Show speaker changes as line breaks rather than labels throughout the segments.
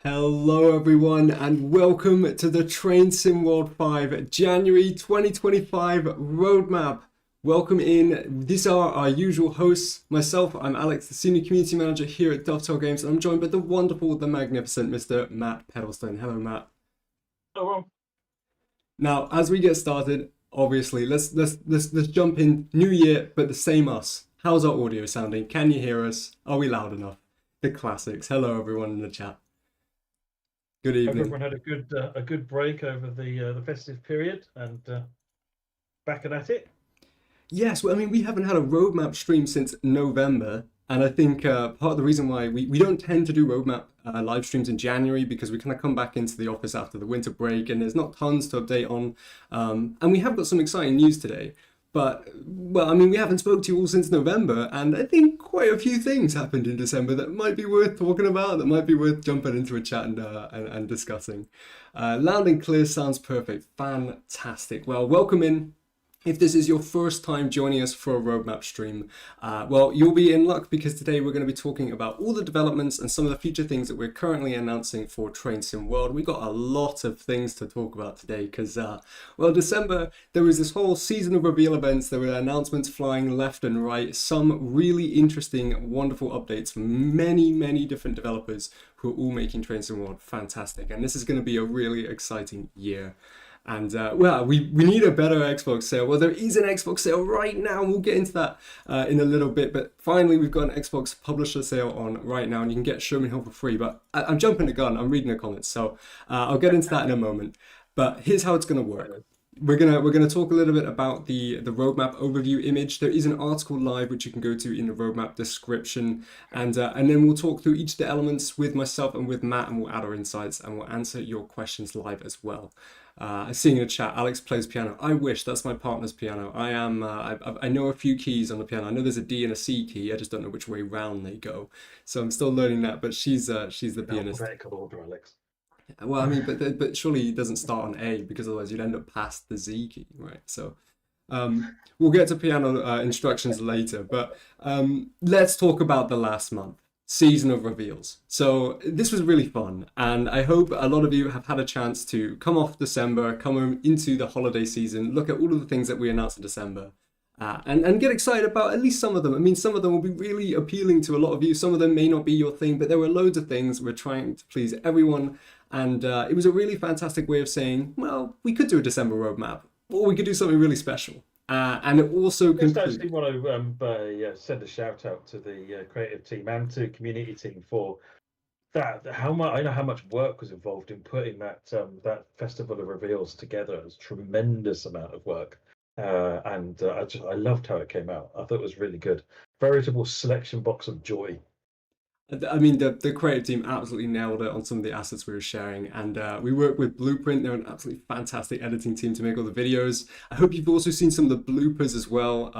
Hello everyone and welcome to the Train Sim World 5 January 2025 roadmap. Welcome in. These are our usual hosts. Myself, I'm Alex, the Senior Community Manager here at Dovetail Games, and I'm joined by the wonderful, the magnificent Mr. Matt Peddlestone. Hello Matt.
Hello.
Now, as we get started, obviously, let's jump in. New year, but the same us. How's our audio sounding? Can you hear us? Are we loud enough? The classics. Hello everyone in the chat. Good evening.
Hope everyone had a good break over the festive period and back at it.
Yes, well, I mean, we haven't had a roadmap stream since November, and I think part of the reason why we don't tend to do roadmap live streams in January, because we kind of come back into the office after the winter break and there's not tons to update on, and we have got some exciting news today. But, well, I mean, we haven't spoke to you all since November, and I think quite a few things happened in December that might be worth talking about, that might be worth jumping into a chat and discussing. Loud and clear sounds perfect. Fantastic. Well, welcome in. If this is your first time joining us for a roadmap stream, well, you'll be in luck, because today we're going to be talking about all the developments and some of the future things that we're currently announcing for Train Sim World. We've got a lot of things to talk about today because, well, December, there was this whole season of reveal events. There were announcements flying left and right, some really interesting, wonderful updates from many different developers who are all making Train Sim World fantastic. And this is going to be a really exciting year. And well, we need a better Xbox sale. Well, there is an Xbox sale right now. We'll get into that in a little bit. But finally, we've got an Xbox publisher sale on right now, and you can get Sherman Hill for free. But I'm jumping the gun. I'm reading the comments, so I'll get into that in a moment. But here's how it's going to work. We're gonna talk a little bit about the roadmap overview image. There is an article live which you can go to in the roadmap description, and then we'll talk through each of the elements with myself and with Matt, and we'll add our insights and we'll answer your questions live as well. Seeing in the chat, Alex plays piano. I wish. That's my partner's piano. I know a few keys on the piano. I know there's a D and a C key. I just don't know which way round they go. So I'm still learning that. But she's the pianist.
Alphabetical order, Alex.
Well, I mean, but surely it doesn't start on A, because otherwise you'd end up past the Z key, right? So we'll get to piano instructions later. But let's talk about the last month. season of reveals. So this was really fun, and I hope a lot of you have had a chance to come off December, come into the holiday season, look at all of the things that we announced in December, and get excited about at least some of them. I mean, some of them will be really appealing to a lot of you. Some of them may not be your thing, but there were loads of things. We're trying to please everyone, and it was a really fantastic way of saying, well, we could do a December roadmap, or we could do something really special. And it also
Just
concludes.
actually want to send a shout out to the creative team and to community team for that. How much I know how much work was involved in putting that that festival of reveals together. It was a tremendous amount of work, and I loved how it came out. I thought it was really good. Veritable selection box of joy.
I mean, the creative team absolutely nailed it on some of the assets we were sharing, and we work with Blueprint. They're an absolutely fantastic editing team to make all the videos. I hope you've also seen some of the bloopers as well.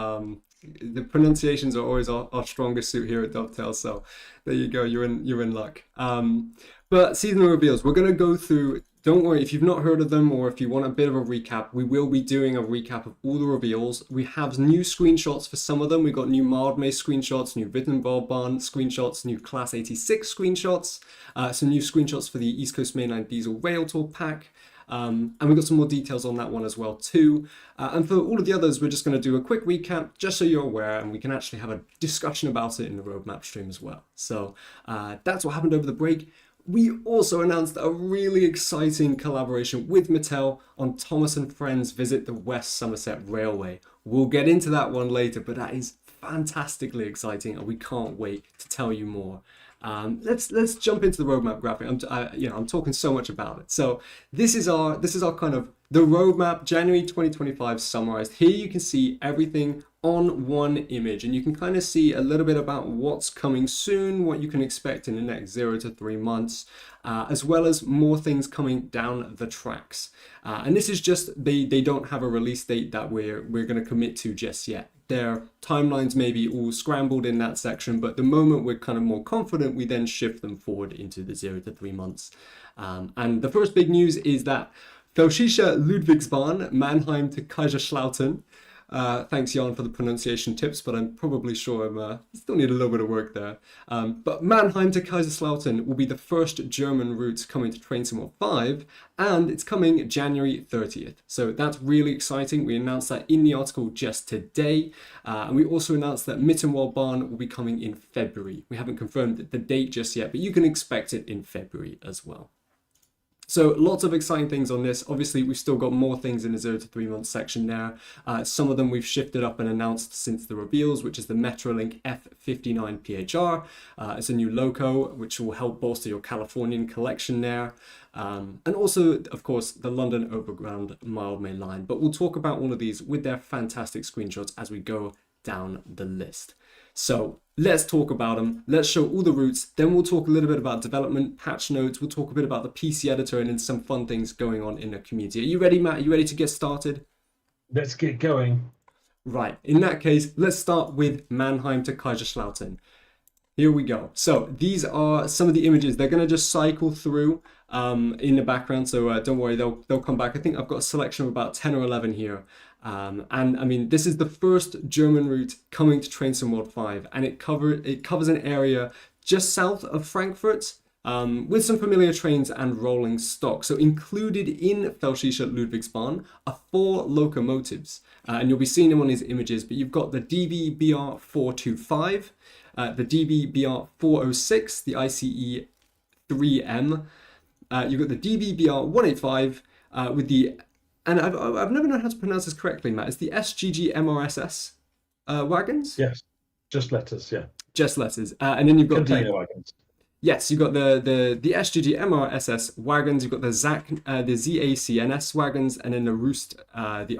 The pronunciations are always our strongest suit here at Dovetail, so there you go. You're in luck. But seasonal reveals, we're gonna go through. Don't worry, if you've not heard of them or if you want a bit of a recap, we will be doing a recap of all the reveals. We have new screenshots for some of them. We've got new Mildmay screenshots, new Mittenwaldbahn screenshots, new Class 86 screenshots, some new screenshots for the East Coast Mainline Diesel Railtour pack. And we've got some more details on that one as well too. And for all of the others, we're just going to do a quick recap just so you're aware, and we can actually have a discussion about it in the roadmap stream as well. So that's what happened over the break. We also announced a really exciting collaboration with Mattel on Thomas and Friends Visit the West Somerset Railway. We'll get into that one later, but that is fantastically exciting, and we can't wait to tell you more. Let's jump into the roadmap graphic. I'm talking so much about it. So this is our kind of the roadmap, January 2025 summarized. Here you can see everything on one image, and you can kind of see a little bit about what's coming soon, what you can expect in the next 0 to 3 months, as well as more things coming down the tracks. And this is just, they don't have a release date that we're going to commit to just yet. Their timelines may be all scrambled in that section, but the moment we're kind of more confident, we then shift them forward into the 0 to 3 months. And the first big news is that Pfälzische Ludwigsbahn, Mannheim to Kaiserslautern. Thanks, Jan, for the pronunciation tips, but I'm probably sure I still need a little bit of work there. But Mannheim to Kaiserslautern will be the first German route coming to Train Sim 5, and it's coming January 30th. So that's really exciting. We announced that in the article just today. And we also announced that Mittenwaldbahn will be coming in February. We haven't confirmed the date just yet, but you can expect it in February as well. So lots of exciting things on this. Obviously, we've still got more things in the 0 to 3 months section there. Some of them we've shifted up and announced since the reveals, which is the Metrolink F59PHR. It's a new loco, which will help bolster your Californian collection there. And also, of course, the London Overground Mildmay line. But we'll talk about all of these with their fantastic screenshots as we go down the list. So let's talk about them. Let's show all the routes. Then we'll talk a little bit about development, patch notes. We'll talk a bit about the PC editor and then some fun things going on in the community. Are you ready, Matt? Are you ready to get started?
Let's get going.
Right. In that case, let's start with Mannheim to Kaiserslautern. Here we go. So these are some of the images. They're going to just cycle through in the background. So don't worry, they'll come back. I think I've got a selection of about 10 or 11 here. And I mean, this is the first German route coming to Train Sim World 5, and it covers an area just south of Frankfurt with some familiar trains and rolling stock. So included in Pfälzische Ludwigsbahn are 4 locomotives, and you'll be seeing them on these images, but you've got the DB-BR 425, the DB-BR 406, the ICE 3M, you've got the DB-BR 185 with the, and I've never known how to pronounce this correctly, Matt. It's the SGG MRSS wagons?
Yes, just letters, yeah.
Just letters. And then you've got
container wagons.
Yes, you've got the SGG MRSS wagons, you've got the ZACNS wagons, and then the Roost, the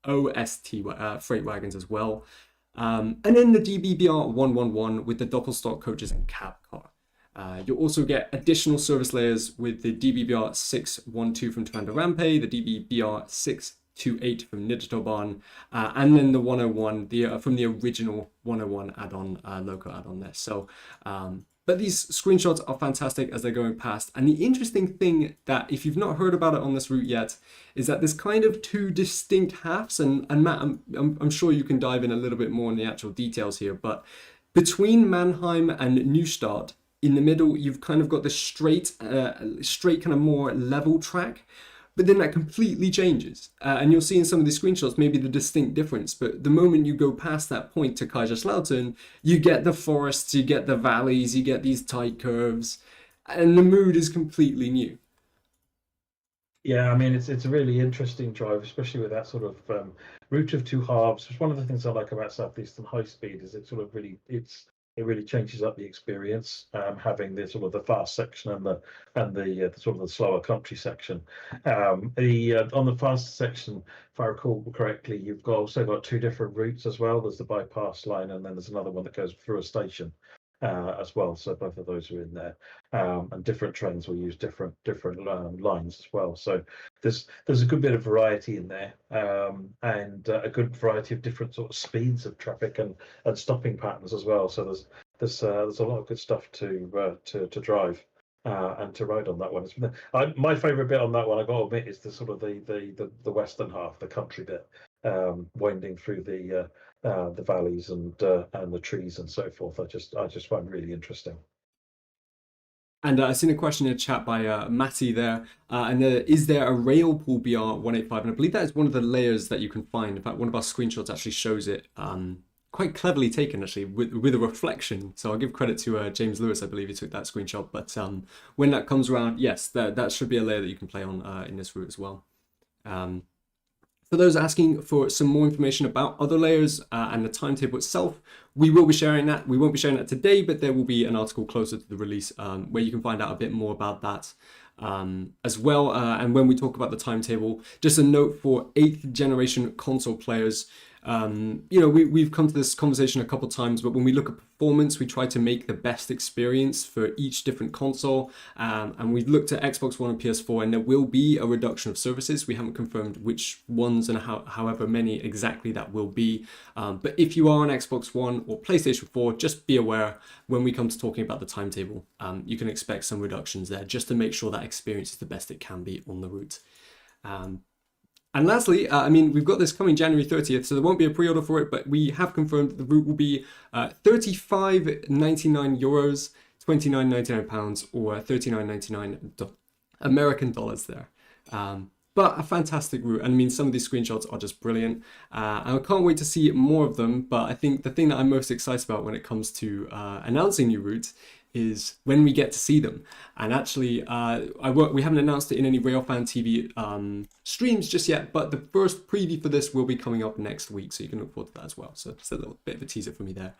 ROST freight wagons as well. And then the DBBR 111 with the doppelstock coaches and cab car. You'll also get additional service layers with the DBBR 612 from Tanda Rampe, the DBBR 628 from Niddertobahn, and then the 101 from the original 101 add-on, loco add-on there. So, but these screenshots are fantastic as they're going past. And the interesting thing that, if you've not heard about it on this route yet, is that there's kind of 2 distinct halves. And Matt, I'm sure you can dive in a little bit more in the actual details here, but Between Mannheim and Neustadt, in the middle, you've kind of got this straight kind of more level track, but then that completely changes. And you'll see in some of these screenshots maybe the distinct difference, but the moment you go past that point to Kaiserslautern, you get the forests, you get the valleys, you get these tight curves, and the mood is completely new.
Yeah, I mean it's a really interesting drive, especially with that sort of route of two halves. Which one of the things I like about Southeastern High Speed is it sort of it really changes up the experience, having the sort of the fast section and the sort of the slower country section. The On the fast section, if I recall correctly, you've also got two different routes as well. There's the bypass line, and then there's another one that goes through a station as well. So both of those are in there, and different trains will use different lines as well. So there's a good bit of variety in there, and a good variety of different sort of speeds of traffic and stopping patterns as well. So there's a lot of good stuff to drive. And to ride on that one. My favourite bit on that one, I got to admit, is the sort of the western half, the country bit, winding through the valleys and the trees and so forth. I just find really interesting.
And I've seen a question in the chat by Matty there, and is there a Railpool BR 185? And I believe that is one of the layers that you can find. In fact, one of our screenshots actually shows it, quite cleverly taken actually, with a reflection. So I'll give credit to James Lewis, I believe he took that screenshot. But when that comes around, yes, that should be a layer that you can play on in this route as well. For those asking for some more information about other layers and the timetable itself, we will be sharing that. We won't be sharing that today, but there will be an article closer to the release where you can find out a bit more about that as well. And when we talk about the timetable, just a note for 8th generation console players. We've come to this conversation a couple times, but when we look at performance, we try to make the best experience for each different console. And we've looked at Xbox One and PS4, and there will be a reduction of services. We haven't confirmed which ones and however many exactly that will be. But if you are on Xbox One or PlayStation 4, just be aware when we come to talking about the timetable, you can expect some reductions there just to make sure that experience is the best it can be on the route. And lastly, we've got this coming January 30th, so there won't be a pre-order for it, but we have confirmed that the route will be €35.99, £29.99, or $39.99 American dollars there. But a fantastic route, and some of these screenshots are just brilliant. And I can't wait to see more of them, but I think the thing that I'm most excited about when it comes to announcing new routes is when we get to see them. And actually, we haven't announced it in any Railfan TV streams just yet, but the first preview for this will be coming up next week, so you can look forward to that as well. So just a little bit of a teaser for me there.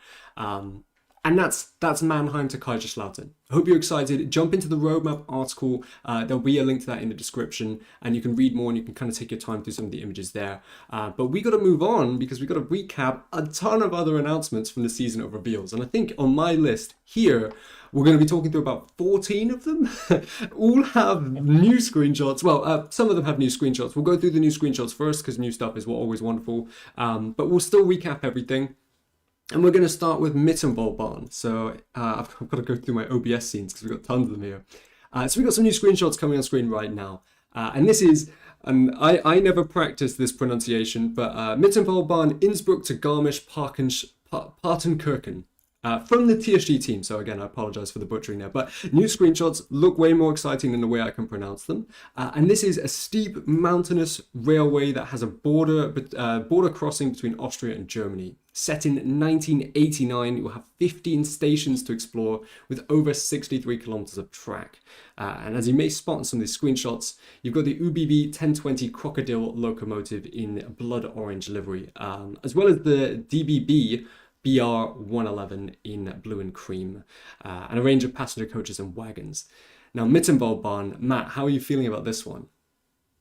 And that's Mannheim to Kaiserslautern. I hope you're excited. Jump into the roadmap article. There'll be a link to that in the description, and you can read more and you can kind of take your time through some of the images there. But we got to move on because we got to recap a ton of other announcements from the season of reveals. And I think on my list here, we're going to be talking through about 14 of them. All have new screenshots. Well, some of them have new screenshots. We'll go through the new screenshots first because new stuff is always wonderful. But we'll still recap everything. And we're going to start with Mittenwaldbahn. So I've got to go through my OBS scenes because we've got tons of them here. So we've got some new screenshots coming on screen right now. And this is, and I never practiced this pronunciation, but Mittenwaldbahn, Innsbruck to Garmisch-Partenkirchen. From the TSG team, so again, I apologize for the butchering there, but new screenshots look way more exciting than the way I can pronounce them. And this is a steep mountainous railway that has a border crossing between Austria and Germany. Set in 1989, it will have 15 stations to explore with over 63 kilometers of track. And as you may spot in some of these screenshots, you've got the UBV 1020 Crocodile locomotive in blood orange livery, as well as the DBB BR111 in blue and cream, and a range of passenger coaches and wagons. Now, Mittenwaldbahn, Matt, how are you feeling about this one?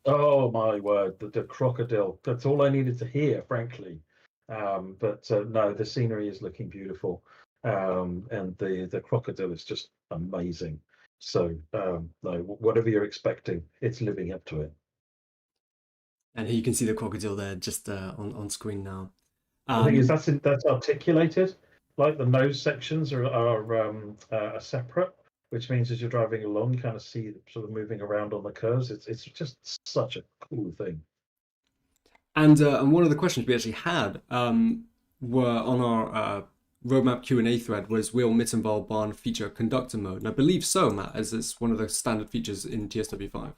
Oh my word, the crocodile. That's all I needed to hear, frankly. But no, the scenery is looking beautiful, and the crocodile is just amazing. So no, whatever you're expecting, it's living up to it.
And here you can see the crocodile there just on screen now.
The thing is, that's articulated. Like the nose sections are separate, which means as you're driving along, you kind of see it sort of moving around on the curves. It's just such a cool thing.
And one of the questions we actually had were on our roadmap Q&A thread was, will Mittenwaldbahn feature conductor mode? And I believe so, Matt, as it's one of the standard features in TSW5.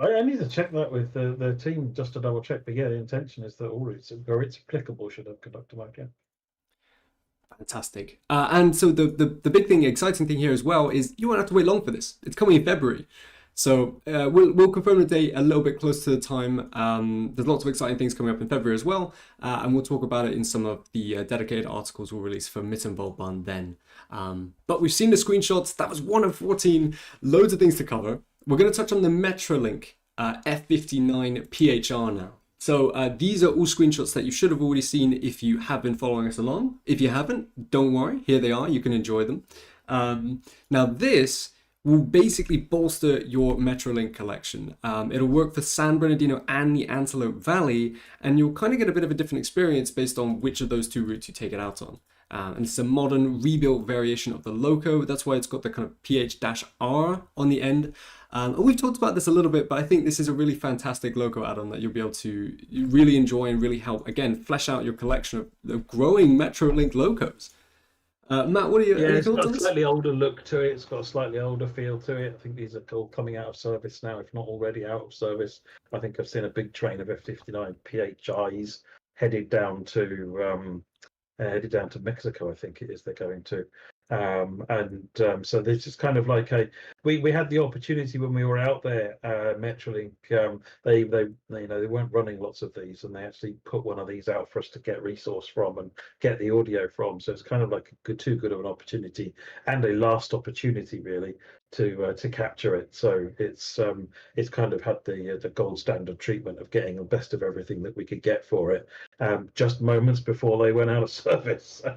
I need to check that with the team just to double check. But yeah, the intention is that all it's applicable should have conductor mode. Yeah.
Fantastic. And so the big thing, exciting thing here as well is you won't have to wait long for this. It's coming in February. So we'll confirm the date a little bit close to the time. There's lots of exciting things coming up in February as well. And we'll talk about it in some of the dedicated articles we'll release for Mittenwaldbahn then. But we've seen the screenshots. That was 1 of 14. Loads of things to cover. We're going to touch on the Metrolink F59PHR now. So these are all screenshots that you should have already seen if you have been following us along. If you haven't, don't worry. Here they are. You can enjoy them. Now this will basically bolster your Metrolink collection. It'll work for San Bernardino and the Antelope Valley, and you'll kind of get a bit of a different experience based on which of those two routes you take it out on. And it's a modern rebuilt variation of the loco. That's why it's got the kind of PH-R on the end. And we've talked about this a little bit, but I think this is a really fantastic loco add-on that you'll be able to really enjoy and really help, again, flesh out your collection of growing Metrolink locos. Matt, what are your
it's
thoughts
got
on
a
this?
slightly older look to it. It's got a slightly older feel to it. I think these are all coming out of service now, if not already out of service. I think I've seen a big train of F59 PHIs headed down to Mexico. I think it is they're going to. So this is kind of like we had the opportunity when we were out there, Metrolink, they weren't running lots of these, and they actually put one of these out for us to get resource from and get the audio from. So it's kind of like too good of an opportunity and a last opportunity really to capture it. So it's kind of had the gold standard treatment of getting the best of everything that we could get for it, just moments before they went out of service. So.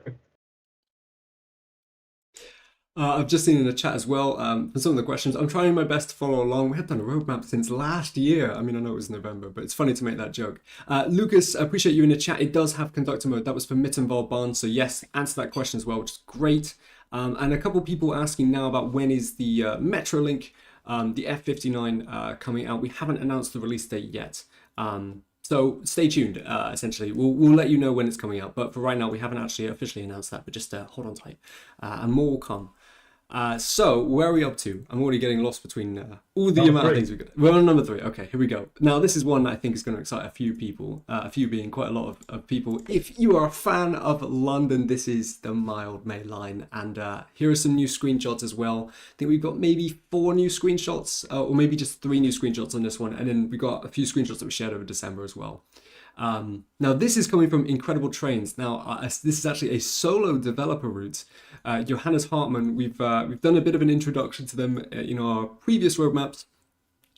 I've just seen in the chat as well, for some of the questions, I'm trying my best to follow along. We have done a roadmap since last year. I mean, I know it was November, but it's funny to make that joke. Lucas, I appreciate you in the chat. It does have conductor mode. That was for Mittenwaldbahn. So yes, answer that question as well, which is great. And a couple people asking now about when is the Metrolink, the F59 coming out. We haven't announced the release date yet. So stay tuned, essentially. We'll let you know when it's coming out. But for right now, we haven't actually officially announced that, but just hold on tight. And more will come. So where are we up to? I'm already getting lost between all the amount of things we've got. We're on number 3. Okay, here we go. Now this is one I think is going to excite a few people, a few being quite a lot of people. If you are a fan of London, this is the Mildmay line. And here are some new screenshots as well. I think we've got maybe 4 new screenshots, or maybe just 3 new screenshots on this one. And then we got a few screenshots that we shared over December as well. Now this is coming from Incredible Trains. Now this is actually a solo developer route. Johannes Hartmann, we've done a bit of an introduction to them in our previous roadmaps,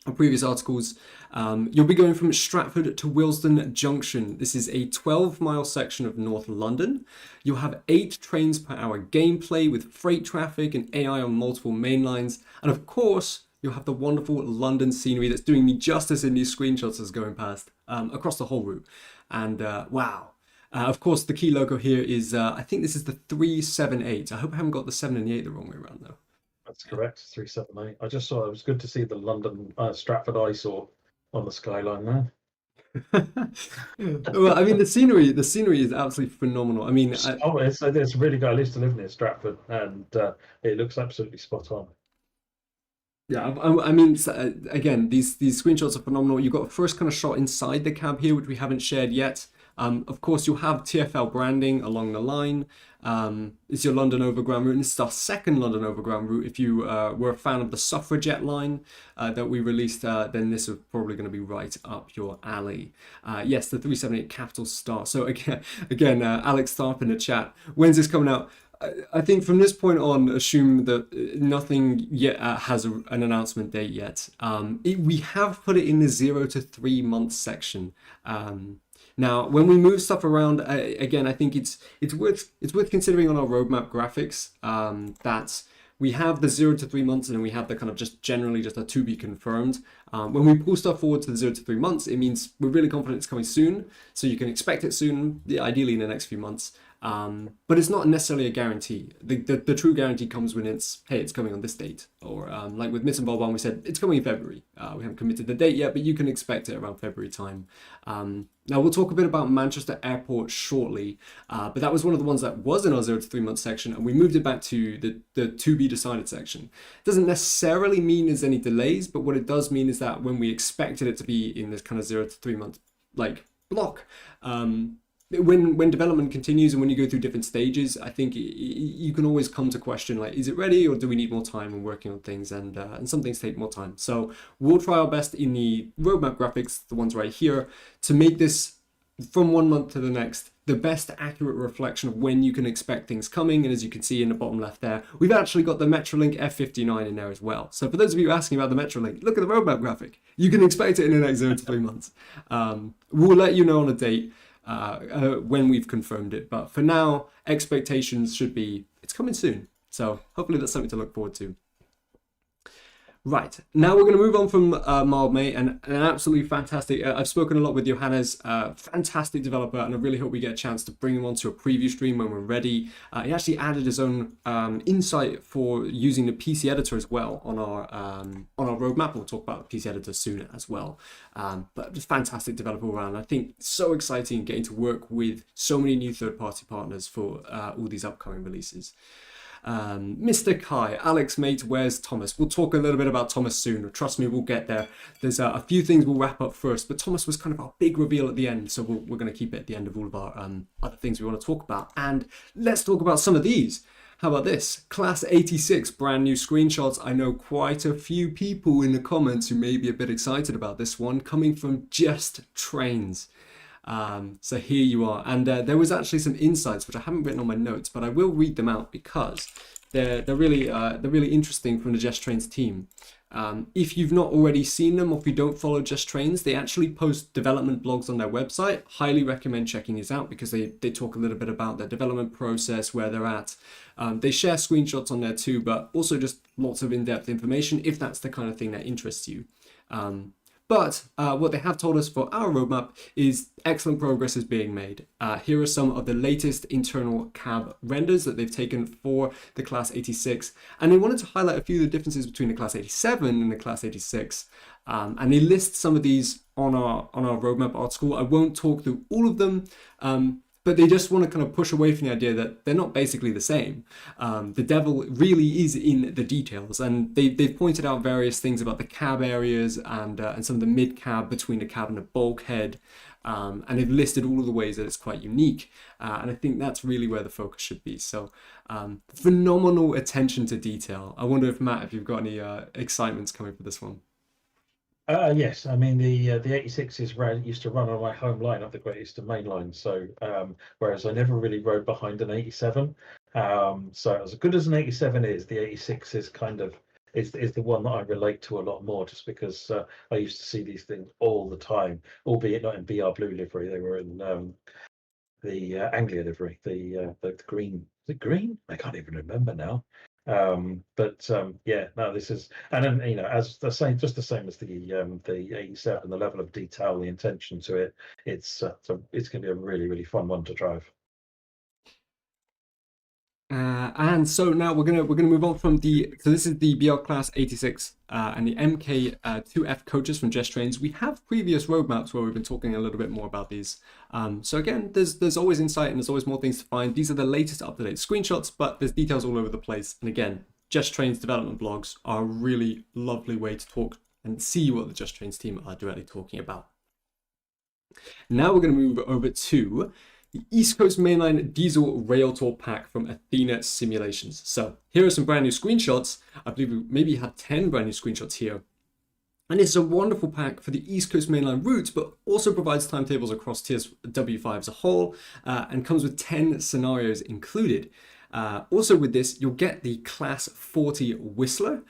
our previous articles. You'll be going from Stratford to Willesden Junction. This is a 12-mile section of North London. You'll have 8 trains per hour gameplay with freight traffic and AI on multiple main lines. And of course, you'll have the wonderful London scenery that's doing me justice in these screenshots as going past across the whole route. And wow. Of course, the key logo here is, I think this is the 378. I hope I haven't got the 7 and the 8 the wrong way around though.
That's correct, 378. I just saw it was good to see the London Stratford eyesore on the skyline there.
Well, I mean, the scenery is absolutely phenomenal. I mean,
it's really good. I used to live near Stratford, and it looks absolutely spot on.
Yeah, I mean, again, these screenshots are phenomenal. You've got a first kind of shot inside the cab here, which we haven't shared yet. Of course, you'll have TfL branding along the line. It's your London Overground route, and this is our second London Overground route. If you were a fan of the Suffragette line that we released, then this is probably going to be right up your alley. Yes, the 378 Capital Star. So again, Alex Tharp in the chat. When's this coming out? I think from this point on, assume that nothing yet has an announcement date yet. We have put it in the 0 to 3 month section. Now, when we move stuff around, again, I think it's worth considering on our roadmap graphics that we have the 0 to 3 months, and then we have the kind of just generally just a to be confirmed. When we pull stuff forward to the 0 to 3 months, it means we're really confident it's coming soon, so you can expect it soon, ideally in the next few months. But it's not necessarily a guarantee. The true guarantee comes when it's, hey, it's coming on this date. Or like with Mittenwaldbahn, we said it's coming in February. We haven't committed the date yet, but you can expect it around February time. Now we'll talk a bit about Manchester Airport shortly, but that was one of the ones that was in our 0 to 3 month section, and we moved it back to the to be decided section. Doesn't necessarily mean there's any delays, but what it does mean is that when we expected it to be in this kind of 0 to 3 month like block, when development continues and when you go through different stages, I think you can always come to question, like, is it ready, or do we need more time when working on things? And some things take more time. So we'll try our best in the roadmap graphics, the ones right here, to make this from 1 month to the next the best accurate reflection of when you can expect things coming. And as you can see in the bottom left there, we've actually got the Metrolink F59 in there as well. So for those of you asking about the Metrolink, look at the roadmap graphic. You can expect it in the next 0 to 3 months. We'll let you know on a date when we've confirmed it, but for now, expectations should be it's coming soon. So hopefully that's something to look forward to. Right, now we're going to move on from Mildmay, and an absolutely fantastic, I've spoken a lot with Johannes, fantastic developer, and I really hope we get a chance to bring him onto a preview stream when we're ready. He actually added his own insight for using the PC editor as well on our roadmap. We'll talk about the PC editor soon as well. But just fantastic developer around. I think so exciting getting to work with so many new third-party partners for all these upcoming releases. Mr. Kai, Alex, mate, where's Thomas? We'll talk a little bit about Thomas soon. Trust me, we'll get there. There's a few things we'll wrap up first, but Thomas was kind of our big reveal at the end, so we're going to keep it at the end of all of our other things we want to talk about. And let's talk about some of these. How about this? Class 86, brand new screenshots. I know quite a few people in the comments who may be a bit excited about this one, coming from Just Trains. So here you are, and there was actually some insights which I haven't written on my notes, but I will read them out because they're really interesting from the Just Trains team. If you've not already seen them, or if you don't follow Just Trains, they actually post development blogs on their website. Highly recommend checking these out because they talk a little bit about their development process, where they're at. They share screenshots on there too, but also just lots of in-depth information if that's the kind of thing that interests you. But what they have told us for our roadmap is excellent progress is being made. Here are some of the latest internal cab renders that they've taken for the Class 86. And they wanted to highlight a few of the differences between the Class 87 and the Class 86. And they list some of these on our roadmap article. I won't talk through all of them. But they just want to kind of push away from the idea that they're not basically the same. The devil really is in the details, and they've pointed out various things about the cab areas and some of the mid cab between the cab and the bulkhead, and they've listed all of the ways that it's quite unique. And I think that's really where the focus should be. So phenomenal attention to detail. I wonder if Matt, if you've got any excitements coming for this one.
Yes, I mean the 86s used to run on my home line up the Great Eastern Main Line, so whereas I never really rode behind an 87. So as good as an 87 is, the 86 is kind of is the one that I relate to a lot more, just because I used to see these things all the time, albeit not in BR Blue livery. They were in the Anglia livery, the green. Is it green? I can't even remember now. Yeah, no, this is, and then as the same, just the same as the 87, the level of detail, the intention to it, it's going to be a really fun one to drive.
And so now we're gonna move on from so this is the BL Class 86 and the MK2F coaches from Just Trains. We have previous roadmaps where we've been talking a little bit more about these. So again, there's always insight and there's always more things to find. These are the latest up-to-date screenshots, but there's details all over the place. And again, Just Trains development blogs are a really lovely way to talk and see what the Just Trains team are directly talking about. Now we're going to move over to the East Coast Mainline Diesel Rail Tour pack from Athena Simulations. So here are some brand new screenshots. I believe we maybe had 10 brand new screenshots here. And it's a wonderful pack for the East Coast Mainline routes, but also provides timetables across tiers W5 as a whole, and comes with 10 scenarios included. Also with this, you'll get the Class 40 Whistler,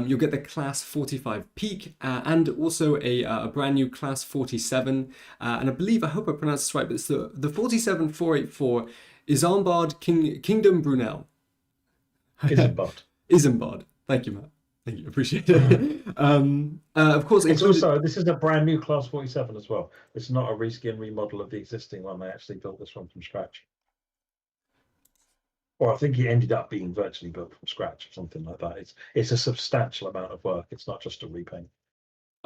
you'll get the Class 45 Peak, and also a brand new Class 47, and I hope I pronounced this right, but it's the 47484 Isambard Kingdom Brunel.
Isambard.
Isambard. Thank you, Matt. Thank you, appreciate it. Of course,
it's also, this is a brand new Class 47 as well. It's not a reskin remodel of the existing one. They actually built this one from scratch. or I think it ended up being virtually built from scratch or something like that. It's a substantial amount of work. It's not just a repaint.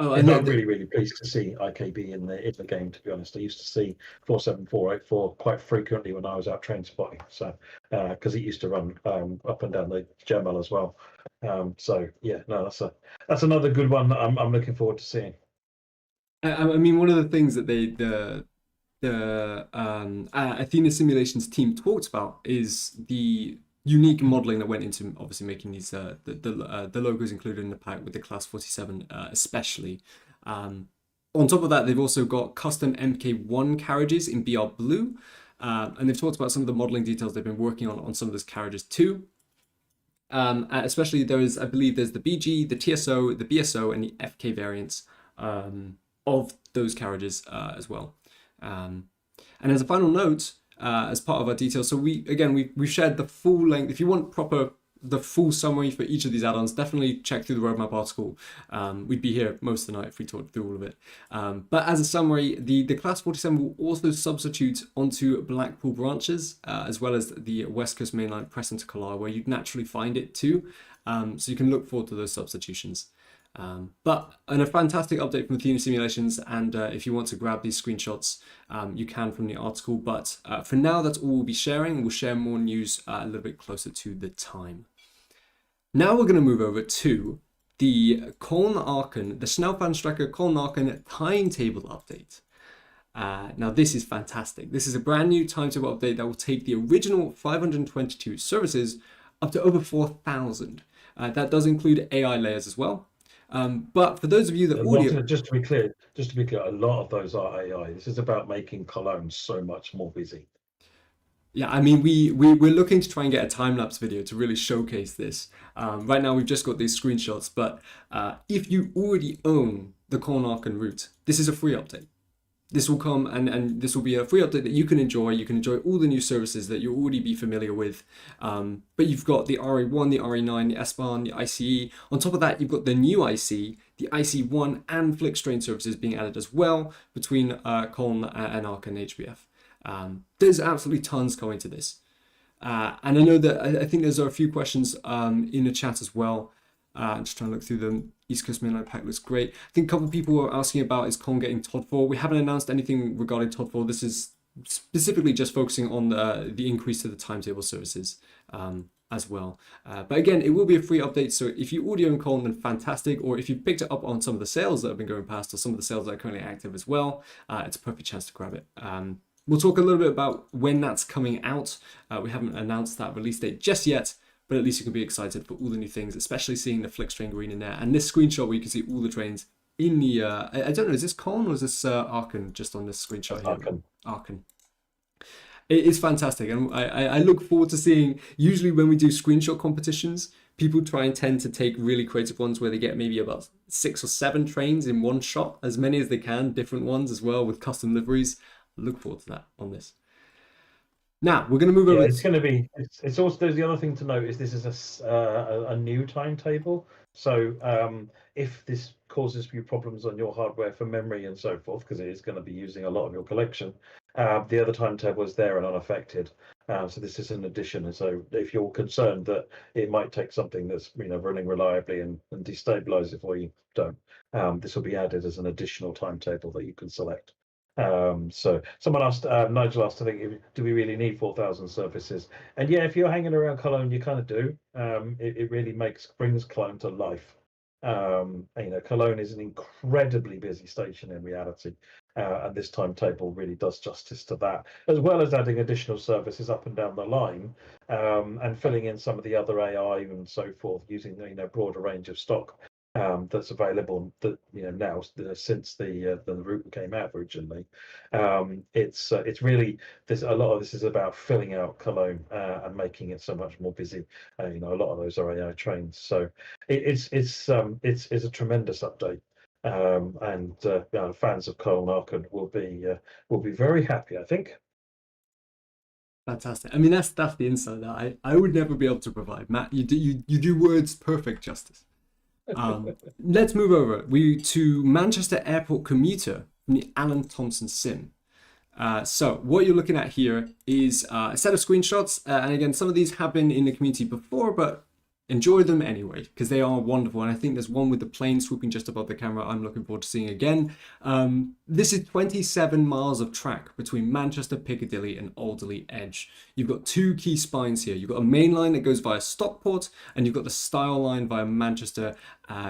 Oh, I
And
know
I'm
that.
really pleased to see IKB in the game. To be honest, I used to see 47484 quite frequently when I was out train spotting. So because it used to run up and down the Gemel as well. So yeah, no, that's another good one that I'm looking forward to seeing.
I mean, one of the things that the Athena Simulations team talked about is the unique modeling that went into obviously making these the logos included in the pack with the Class 47 especially. On top of that, they've also got custom MK1 carriages in BR Blue, and they've talked about some of the modeling details they've been working on some of those carriages too. Especially I believe there's the BG, the TSO, the BSO, and the FK variants of those carriages as well. And as a final note, as part of our details, so we've shared the full length. If you want the full summary for each of these add-ons, definitely check through the roadmap article. We'd be here most of the night if we talked through all of it. But as a summary, the Class 47 will also substitute onto Blackpool branches, as well as the West Coast mainline Preston to Collar, where you'd naturally find it too. So you can look forward to those substitutions. But a fantastic update from Athena Simulations, and if you want to grab these screenshots, you can from the article. But for now, that's all we'll be sharing. We'll share more news a little bit closer to the time. Now we're going to move over to the Köln-Aachen, the Schnellbahnstrecke Köln-Aachen timetable update. Now this is fantastic. This is a brand new timetable update that will take the original 522 services up to over 4,000. That does include AI layers as well. But for those of you that
just to be clear, a lot of those are AI. This is about making Cologne so much more busy.
Yeah, I mean, we're looking to try and get a time-lapse video to really showcase this. Right now, we've just got these screenshots, but if you already own the Köln-Aachen route, this is a free update. This will come and this will be a free update that you can enjoy. You can enjoy all the new services that you'll already be familiar with. But you've got the RE1, the RE9, the S-Bahn, the ICE. On top of that, you've got the new IC, the IC1 and Flixtrain services being added as well between Köln and Aachen HBF. There's absolutely tons coming to this. And I know that I think there's a few questions in the chat as well. Just trying to look through them. East Coast Mainline pack looks great. I think a couple of people were asking about is Köln getting TOD 4. We haven't announced anything regarding TOD 4. This is specifically just focusing on the increase to the timetable services as well. But again, it will be a free update. So if you already own Köln, then fantastic. Or if you picked it up on some of the sales that have been going past or some of the sales that are currently active as well, it's a perfect chance to grab it. We'll talk a little bit about when that's coming out. We haven't announced that release date just yet, but at least you can be excited for all the new things, especially seeing the Flixtrain green in there. And this screenshot where you can see all the trains in the, I don't know, is this Köln or is this Aachen just on this screenshot here? Aachen. It is fantastic. And I look forward to seeing, usually when we do screenshot competitions, people try and tend to take really creative ones where they get maybe about 6 or 7 trains in one shot, as many as they can, different ones as well with custom liveries. Look forward to that on this. Now we're going to move over.
It's going to be. It's also the other thing to note is this is a new timetable. So if this causes you problems on your hardware for memory and so forth, because it is going to be using a lot of your collection, the other timetable is there and unaffected. So this is an addition. And so if you're concerned that it might take something that's running reliably and destabilize it for you, don't. This will be added as an additional timetable that you can select. So someone asked, Nigel asked, I think, do we really need 4,000 services? And yeah, if you're hanging around Cologne, you kind of do. It really brings Cologne to life. Cologne is an incredibly busy station in reality, and this timetable really does justice to that, as well as adding additional services up and down the line, and filling in some of the other AI and so forth, using broader range of stock that's available that now since the route came out originally. It's really a lot of this is about filling out Cologne and making it so much more busy. A lot of those are AI trains, so it's a tremendous update. And fans of Köln-Aachen will be very happy, I think.
Fantastic. I mean, that's the insight that I would never be able to provide. Matt, you do words perfect justice. Let's move over to Manchester Airport Commuter from the Alan Thompson sim. So what you're looking at here is a set of screenshots. And again, some of these have been in the community before, but enjoy them anyway, because they are wonderful. And I think there's one with the plane swooping just above the camera I'm looking forward to seeing again. This is 27 miles of track between Manchester, Piccadilly and Alderley Edge. You've got two key spines here. You've got a main line that goes via Stockport, and you've got the Style line via Manchester,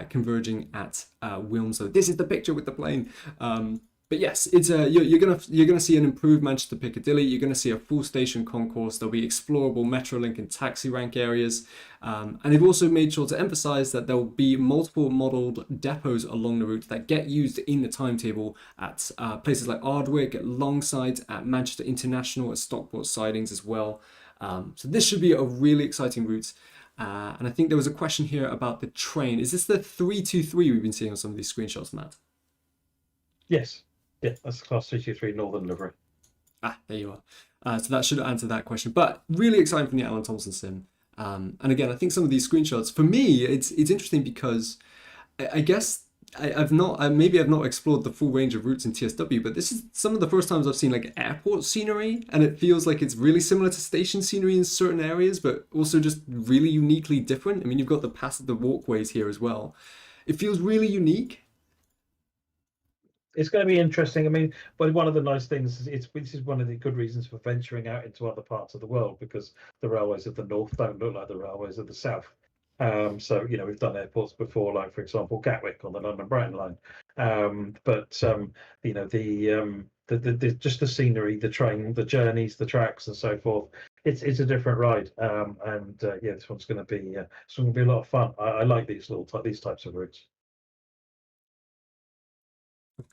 converging at Wilmslow. This is the picture with the plane. But yes, it's you're gonna see an improved Manchester Piccadilly. You're gonna see a full station concourse. There'll be explorable Metrolink and taxi rank areas, and they've also made sure to emphasise that there'll be multiple modelled depots along the route that get used in the timetable at places like Ardwick, at Longside, at Manchester International, at Stockport sidings as well. So this should be a really exciting route. And I think there was a question here about the train. Is this the 323 we've been seeing on some of these screenshots, Matt?
Yes. Yeah, that's class 323 Northern livery.
There you are. So that should answer that question. But really exciting from the Alan Thompson sim. And again, I think some of these screenshots, for me, it's interesting because I guess I've not explored the full range of routes in TSW, but this is some of the first times I've seen like airport scenery, and it feels like it's really similar to station scenery in certain areas, but also just really uniquely different. I mean, you've got the walkways here as well. It feels really unique.
It's going to be interesting. I mean, but one of the nice things is this is one of the good reasons for venturing out into other parts of the world, because the railways of the north don't look like the railways of the south. So we've done airports before, like for example Gatwick on the London Brighton line. But the just the scenery, the train, the journeys, the tracks, and so forth. It's a different ride. This one's going to be a lot of fun. I like these types of routes.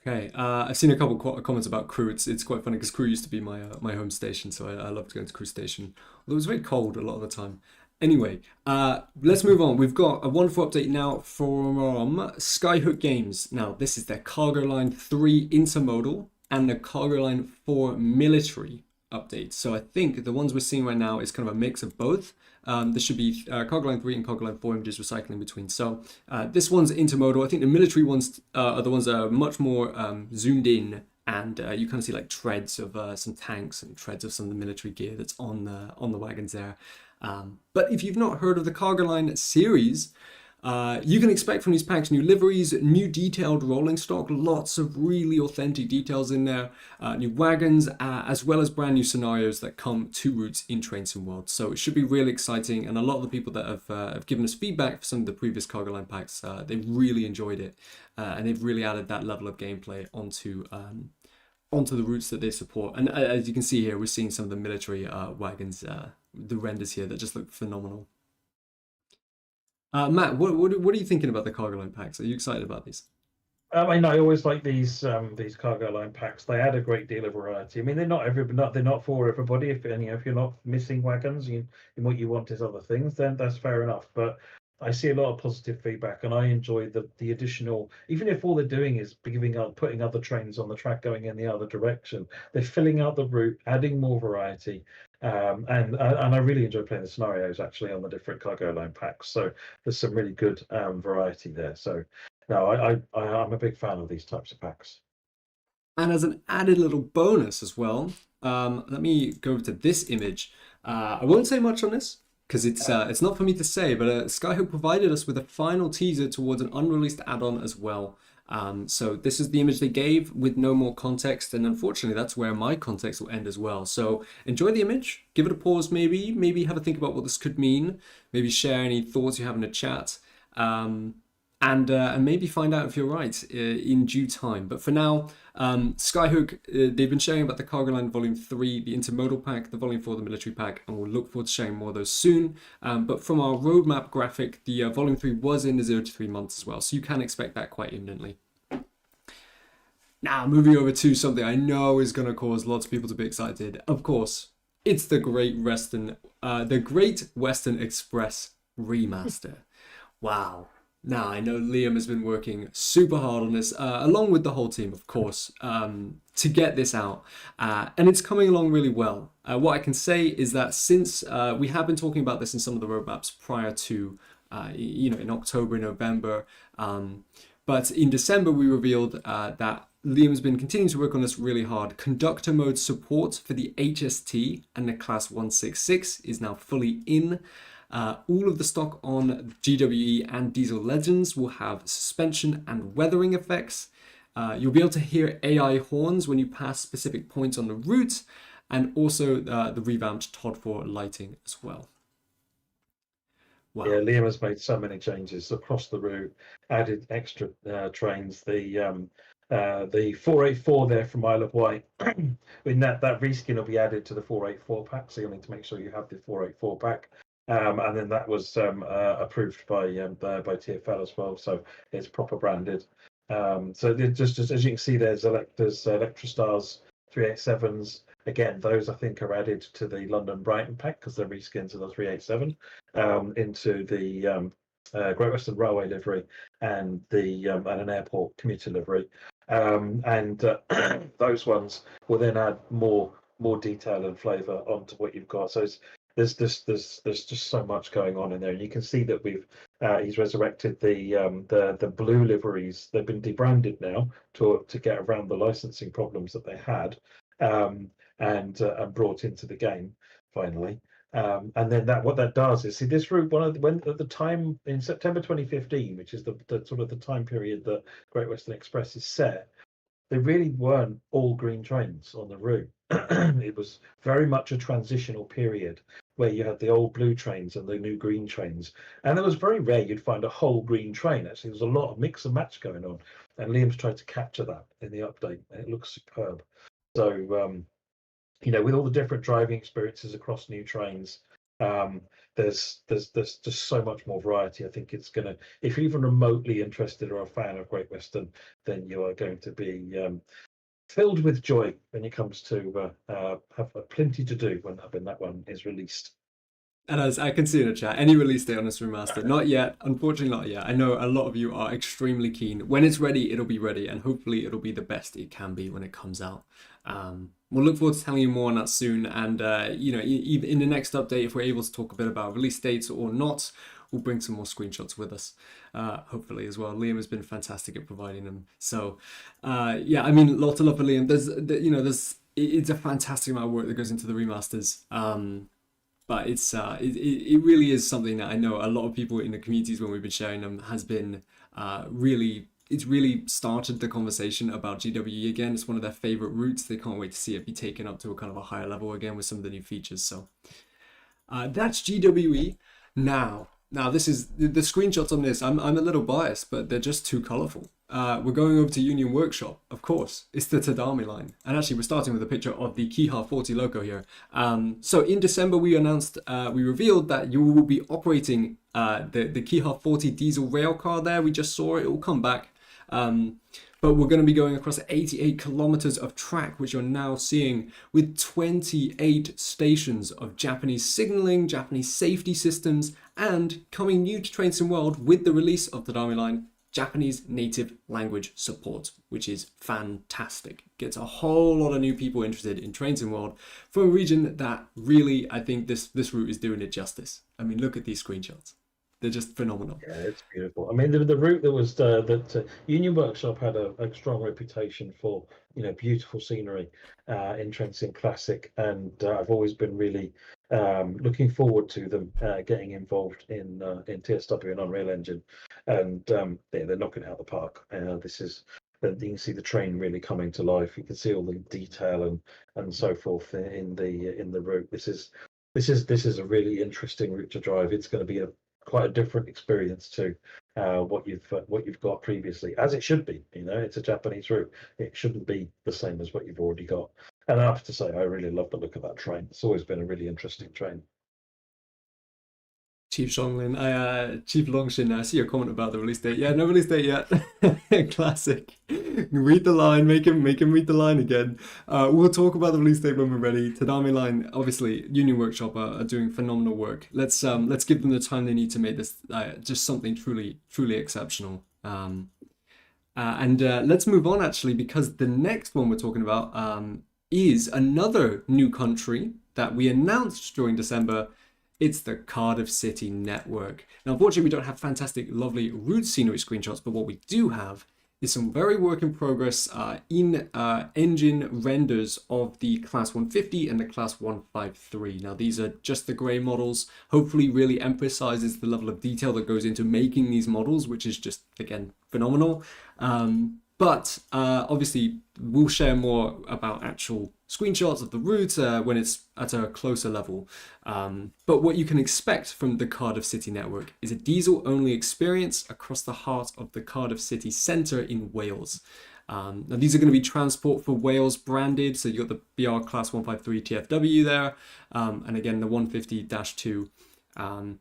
Okay, I've seen a couple comments about Crewe. It's quite funny because Crewe used to be my home station, so I loved going to Crewe station. Although it was very cold a lot of the time. Anyway, let's move on. We've got a wonderful update now from Skyhook Games. Now, this is their Cargo Line 3 Intermodal and the Cargo Line 4 Military update. So I think the ones we're seeing right now is kind of a mix of both. There should be Cargo Line 3 and Cargo Line 4 images recycling between. So this one's intermodal. I think the military ones are the ones that are much more zoomed in, and you kind of see like treads of some tanks and treads of some of the military gear that's on the wagons there. But if you've not heard of the Cargo Line series, you can expect from these packs new liveries, new detailed rolling stock, lots of really authentic details in there, new wagons, as well as brand new scenarios that come to routes in Train Sim World. So it should be really exciting, and a lot of the people that have given us feedback for some of the previous Cargo Line packs, they've really enjoyed it, and they've really added that level of gameplay onto the routes that they support. And as you can see here, we're seeing some of the military wagons, the renders here that just look phenomenal. Matt, what are you thinking about the Cargo Line packs? Are you excited about these?
I always like these Cargo Line packs. They add a great deal of variety. I mean, they're not for everybody. If you're not missing wagons, and what you want is other things, then that's fair enough. But I see a lot of positive feedback, and I enjoy the additional. Even if all they're doing is putting other trains on the track going in the other direction, they're filling out the route, adding more variety. And I really enjoy playing the scenarios actually on the different Cargo Line packs. So there's some really good variety there. So no, I'm a big fan of these types of packs.
And as an added little bonus as well, let me go over to this image. I won't say much on this because it's not for me to say, but Skyhook provided us with a final teaser towards an unreleased add-on as well. So this is the image they gave with no more context, and unfortunately that's where my context will end as well. So enjoy the image, give it a pause, maybe have a think about what this could mean, maybe share any thoughts you have in the chat, and maybe find out if you're right in due time. But for now, Skyhook, they've been sharing about the Cargo Line Volume 3, the Intermodal pack, the Volume 4, the Military pack, and we'll look forward to sharing more of those soon. But from our roadmap graphic, the Volume 3 was in the 0 to 3 months as well, so you can expect that quite imminently. Now, moving over to something I know is going to cause lots of people to be excited. Of course, it's the Great Western Express Remaster. Wow. Now, I know Liam has been working super hard on this, along with the whole team, of course, to get this out. And it's coming along really well. What I can say is that since we have been talking about this in some of the roadmaps prior to, in October, November, but in December, we revealed that Liam's been continuing to work on this really hard. Conductor mode support for the HST and the Class 166 is now fully in. All of the stock on GWE and Diesel Legends will have suspension and weathering effects. You'll be able to hear AI horns when you pass specific points on the route, and also the revamped TOD4 lighting as well. Wow.
Yeah, Liam has made so many changes across the route, added extra trains. The 484 there from Isle of Wight, in that reskin will be added to the 484 pack, so you'll need to make sure you have the 484 pack. And then that was approved by TfL as well, so it's proper branded. So just as you can see, there's Electrostars 387s. Again, those I think are added to the London Brighton pack because they're reskins of the 387 into the Great Western Railway livery and an airport commuter livery. Those ones will then add more detail and flavour onto what you've got. So there's just so much going on in there, and you can see that he's resurrected the blue liveries. They've been debranded now to get around the licensing problems that they had, and brought into the game finally. And then what that does is, see, this route, when at the time in September 2015, which is the sort of the time period that Great Western Express is set, there really weren't all green trains on the route. It was very much a transitional period where you had the old blue trains and the new green trains, and it was very rare you'd find a whole green train. Actually, there was a lot of mix and match going on, and Liam's tried to capture that in the update, and it looks superb. So with all the different driving experiences across new trains, there's just so much more variety. I think it's gonna, if you're even remotely interested or a fan of Great Western, then you are going to be filled with joy when it comes to have plenty to do when that one is released.
And as I can see in the chat, any release date on this remaster? Not yet, unfortunately not yet. I know a lot of you are extremely keen. When it's ready, it'll be ready, and hopefully it'll be the best it can be when it comes out. We'll look forward to telling you more on that soon, and even in the next update, if we're able to talk a bit about release dates or not, we'll bring some more screenshots with us, hopefully as well. Liam has been fantastic at providing them. So yeah, I mean, lots of love for Liam. It's a fantastic amount of work that goes into the remasters. But it really is something that I know a lot of people in the communities when we've been sharing them has been it's really started the conversation about GWE again. It's one of their favorite routes. They can't wait to see it be taken up to a kind of a higher level again with some of the new features. So that's GWE. Now this is the screenshots on this. I'm a little biased, but they're just too colorful. We're going over to Union Workshop, of course. It's the Tadami Line. And actually, we're starting with a picture of the Kihar 40 loco here. So in December, we revealed that you will be operating the Kihar 40 diesel rail car there. We just saw it. It will come back. But we're going to be going across 88 kilometers of track, which you're now seeing, with 28 stations of Japanese signaling, Japanese safety systems, and coming new to Train Sim World with the release of the Tadami Line, Japanese native language support, which is fantastic. Gets a whole lot of new people interested in Train Sim World from a region that really, I think this route is doing it justice. I mean, look at these screenshots. They're just phenomenal.
Yeah, it's beautiful. I mean, the route that was that Union Workshop had a strong reputation for, beautiful scenery in Train Sim Classic, and I've always been really looking forward to them getting involved in TSW and Unreal Engine, and they're knocking it out of the park. This is you can see the train really coming to life. You can see all the detail and so forth in the route. This is a really interesting route to drive. It's going to be quite a different experience to what you've got previously, as it should be. It's a Japanese route. It shouldn't be the same as what you've already got. And I have to say, I really love the look of that train. It's always been a really interesting train.
Chief Longshin, I see your comment about the release date. Yeah, no release date yet. Classic. Read the line, make him read the line again. We'll talk about the release date when we're ready. Tadami Line, obviously, Union Workshop are doing phenomenal work. Let's give them the time they need to make this just something truly, truly exceptional. And let's move on, actually, because the next one we're talking about is another new country that we announced during December. It's the Cardiff City Network. Now, unfortunately, we don't have fantastic, lovely route scenery screenshots, but what we do have is some very work in progress in-engine renders of the Class 150 and the Class 153. Now, these are just the grey models. Hopefully really emphasizes the level of detail that goes into making these models, which is just, again, phenomenal. But obviously, we'll share more about actual screenshots of the route when it's at a closer level. But what you can expect from the Cardiff City network is a diesel-only experience across the heart of the Cardiff City centre in Wales. Now, these are going to be Transport for Wales branded, so you've got the BR Class 153 TFW there, and again, the 150-2.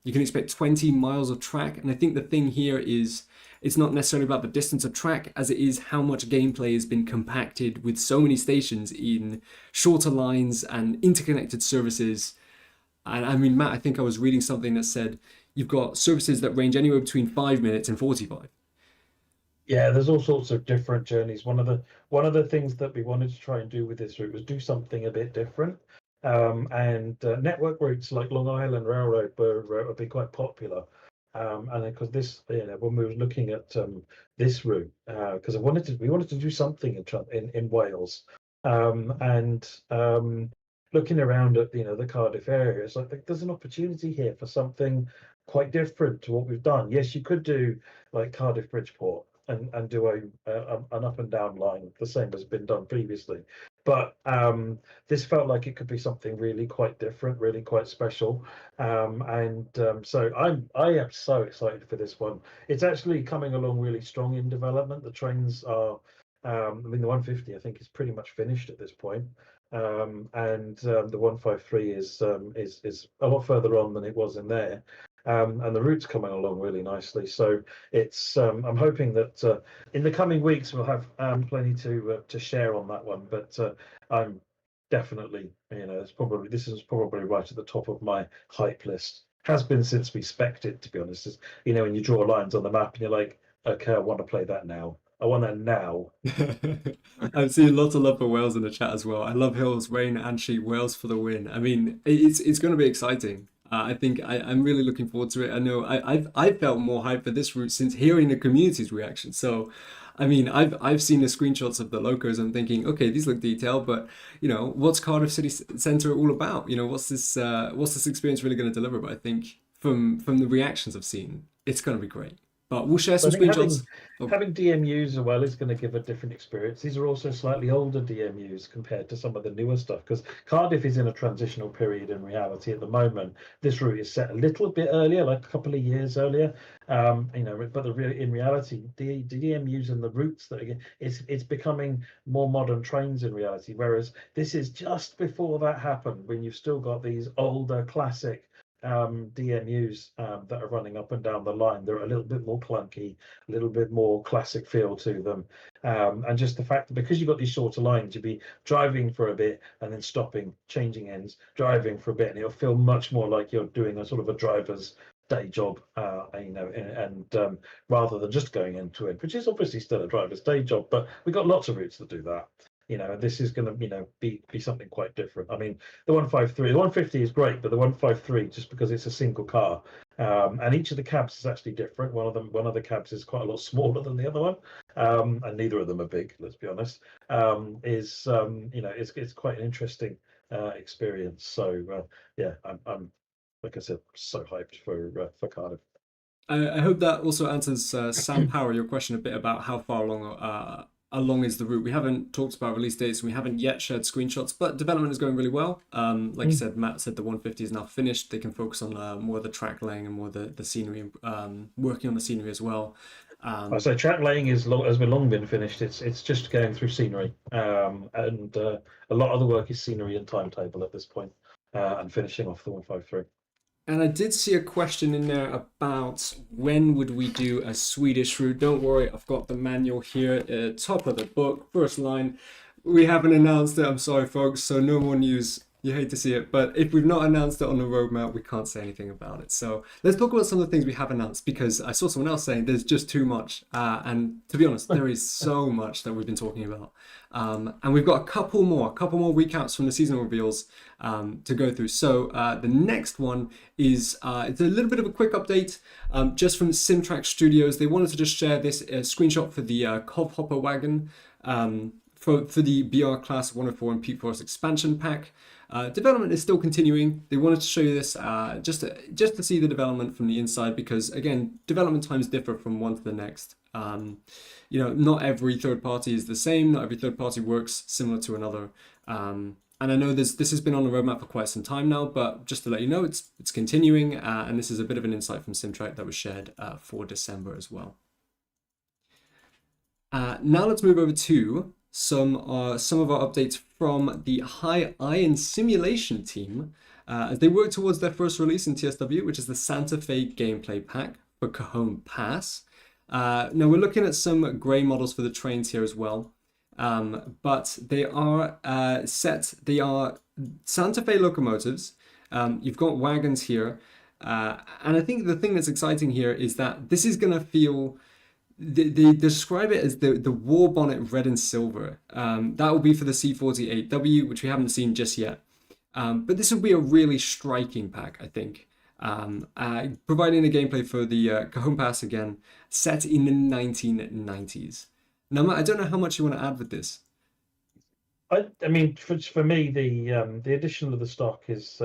You can expect 20 miles of track, and I think the thing here is it's not necessarily about the distance of track as it is how much gameplay has been compacted with so many stations in shorter lines and interconnected services. And I mean, Matt, I think I was reading something that said you've got services that range anywhere between 5 minutes and 45.
Yeah, there's all sorts of different journeys. One of the things that we wanted to try and do with this route was do something a bit different. And network routes like Long Island Railroad were be quite popular. And because this, when we were looking at this route, because we wanted to do something in Wales, and looking around at the Cardiff area, it's like there's an opportunity here for something quite different to what we've done. Yes, you could do like Cardiff Bridgeport and do an up and down line, the same as been done previously. But this felt like it could be something really quite different, really quite special. So I am so excited for this one. It's actually coming along really strong in development. The trains are, I mean, the 150 I think is pretty much finished at this point. And the 153 is a lot further on than it was in there. And the route's coming along really nicely. So it's I'm hoping that in the coming weeks we'll have plenty to share on that one. But I'm definitely, this is probably right at the top of my hype list. Has been since we spec'd it, to be honest. It's, when you draw lines on the map and you're like, okay, I want to play that now. I want that now.
I've seen lots of love for Wales in the chat as well. I love hills, rain, and sheep. Wales for the win. I mean, it's going to be exciting. I think I'm really looking forward to it. I know I've felt more hype for this route since hearing the community's reaction. So, I mean, I've seen the screenshots of the locos and thinking, okay, these look detailed, but what's Cardiff City Centre all about? What's this experience really going to deliver? But I think from the reactions I've seen, it's going to be great. But we'll share some screenshots.
Having DMUs as well is going to give a different experience. These are also slightly older DMUs compared to some of the newer stuff, because Cardiff is in a transitional period in reality at the moment. This route is set a little bit earlier, like a couple of years earlier. But in reality, the DMUs and the routes that again, it's becoming more modern trains in reality. Whereas this is just before that happened, when you've still got these older classic DMUs that are running up and down the line. They're a little bit more clunky, a little bit more classic feel to them, and just the fact that because you've got these shorter lines, you'll be driving for a bit and then stopping, changing ends, driving for a bit, and it'll feel much more like you're doing a sort of a driver's day job, and rather than just going into it, which is obviously still a driver's day job, but we've got lots of routes that do that. This is going to, be something quite different. I mean, the 153, the 150 is great, but the 153, just because it's a single car, and each of the cabs is actually different. One of the cabs is quite a lot smaller than the other one, and neither of them are big. Let's be honest. It's quite an interesting experience. So yeah, I'm like I said, so hyped for Cardiff.
I hope that also answers Sam Power your question a bit about how far along is the route. We haven't talked about release dates and we haven't yet shared screenshots, but development is going really well. Like you said, Matt said the 150 is now finished. They can focus on more of the track laying and more the scenery, working on the scenery as well.
So track laying has long been finished. It's just going through scenery, and a lot of the work is scenery and timetable at this point, and finishing off the 153.
And I did see a question in there about when would we do a Swedish route. Don't worry, I've got the manual here, top of the book, first line. We haven't announced it, I'm sorry folks, so no more news You hate to see it, but if we've not announced it on the roadmap, we can't say anything about it. So let's talk about some of the things we have announced, because I saw someone else saying there's just too much. And to be honest, there is so much that we've been talking about. And we've got a couple more recaps from the seasonal reveals to go through. So the next one is it's a little bit of a quick update just from Simtrack Studios. They wanted to just share this screenshot for the Cov Hopper wagon for the BR Class 104 and Peak Forest expansion pack. Development is still continuing. They wanted to show you this just to see the development from the inside, because again, development times differ from one to the next. Not every third party is the same. Not every third party works similar to another. And I know this has been on the roadmap for quite some time now, but just to let you know, it's continuing. And this is a bit of an insight from Simtrack that was shared for December as well. Now let's move over to some of our updates from the High Iron Simulation team as they work towards their first release in TSW, which is the Santa Fe gameplay pack for Cajon Pass. Now we're looking at some grey models for the trains here as well, but they are they are Santa Fe locomotives. You've got wagons here, and I think the thing that's exciting here is that this is going to feel. They describe it as the war bonnet red and silver. That will be for the C48W, which we haven't seen just yet. But this will be a really striking pack, I think. Providing the gameplay for the Cajon Pass again, set in the 1990s. Now, Matt, I don't know how much you want to add with this.
I mean, for me, the addition of the stock is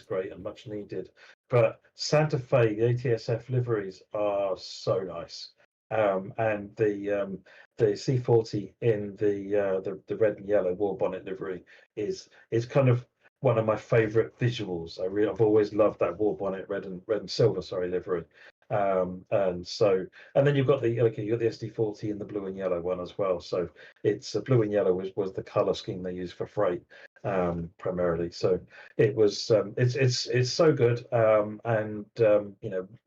great and much needed. But Santa Fe, the ATSF liveries are so nice. And the C40 in the red and yellow war bonnet livery is kind of one of my favourite visuals. I've always loved that war bonnet red and silver livery. And then you've got the SD40 in the blue and yellow one as well. So it's blue and yellow was the colour scheme they used for freight primarily. So it was it's so good and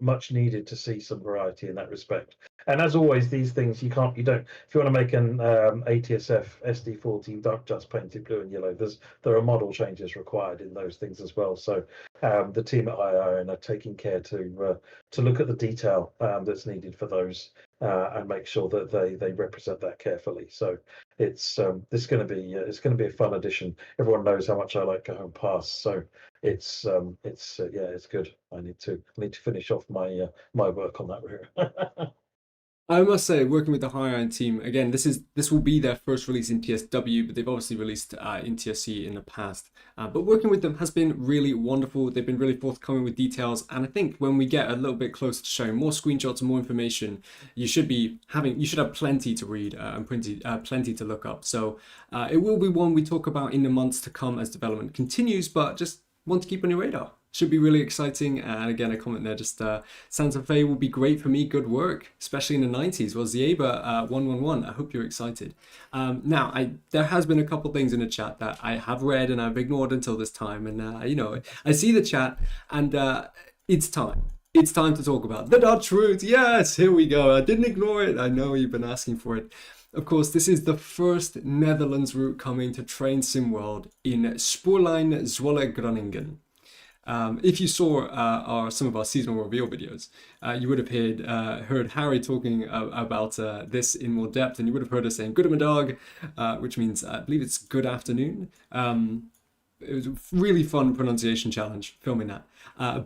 much needed to see some variety in that respect. And as always, these things you don't if you want to make an ATSF SD40, you don't just paint it blue and yellow. There are model changes required in those things as well. So the team at IIN are taking care to look at the detail that's needed for those and make sure that they represent that carefully. So it's going to be a fun addition. Everyone knows how much I like Cajon Pass, so it's good. I need to finish off my work on that.
I must say, working with the High Iron team, again, this will be their first release in TSW, but they've obviously released in TSC in the past. But working with them has been really wonderful. They've been really forthcoming with details, and I think when we get a little bit closer to showing more screenshots and more information, you should have plenty to read and plenty to look up. So it will be one we talk about in the months to come as development continues, but just want to keep on your radar. Should be really exciting. And again, a comment there, just Santa Fe will be great for me. Good work, especially in the 90s. Well, Zieba 111, I hope you're excited. Now, there has been a couple things in the chat that I have read and I've ignored until this time. And, I see the chat and it's time. It's time to talk about the Dutch route. Yes, here we go. I didn't ignore it. I know you've been asking for it. Of course, this is the first Netherlands route coming to Train Sim World in Spoorlijn Zwolle Groningen. If you saw some of our seasonal reveal videos, you would have heard Harry talking about this in more depth, and you would have heard us saying "Goedemiddag," which means I believe it's good afternoon. It was a really fun pronunciation challenge filming that.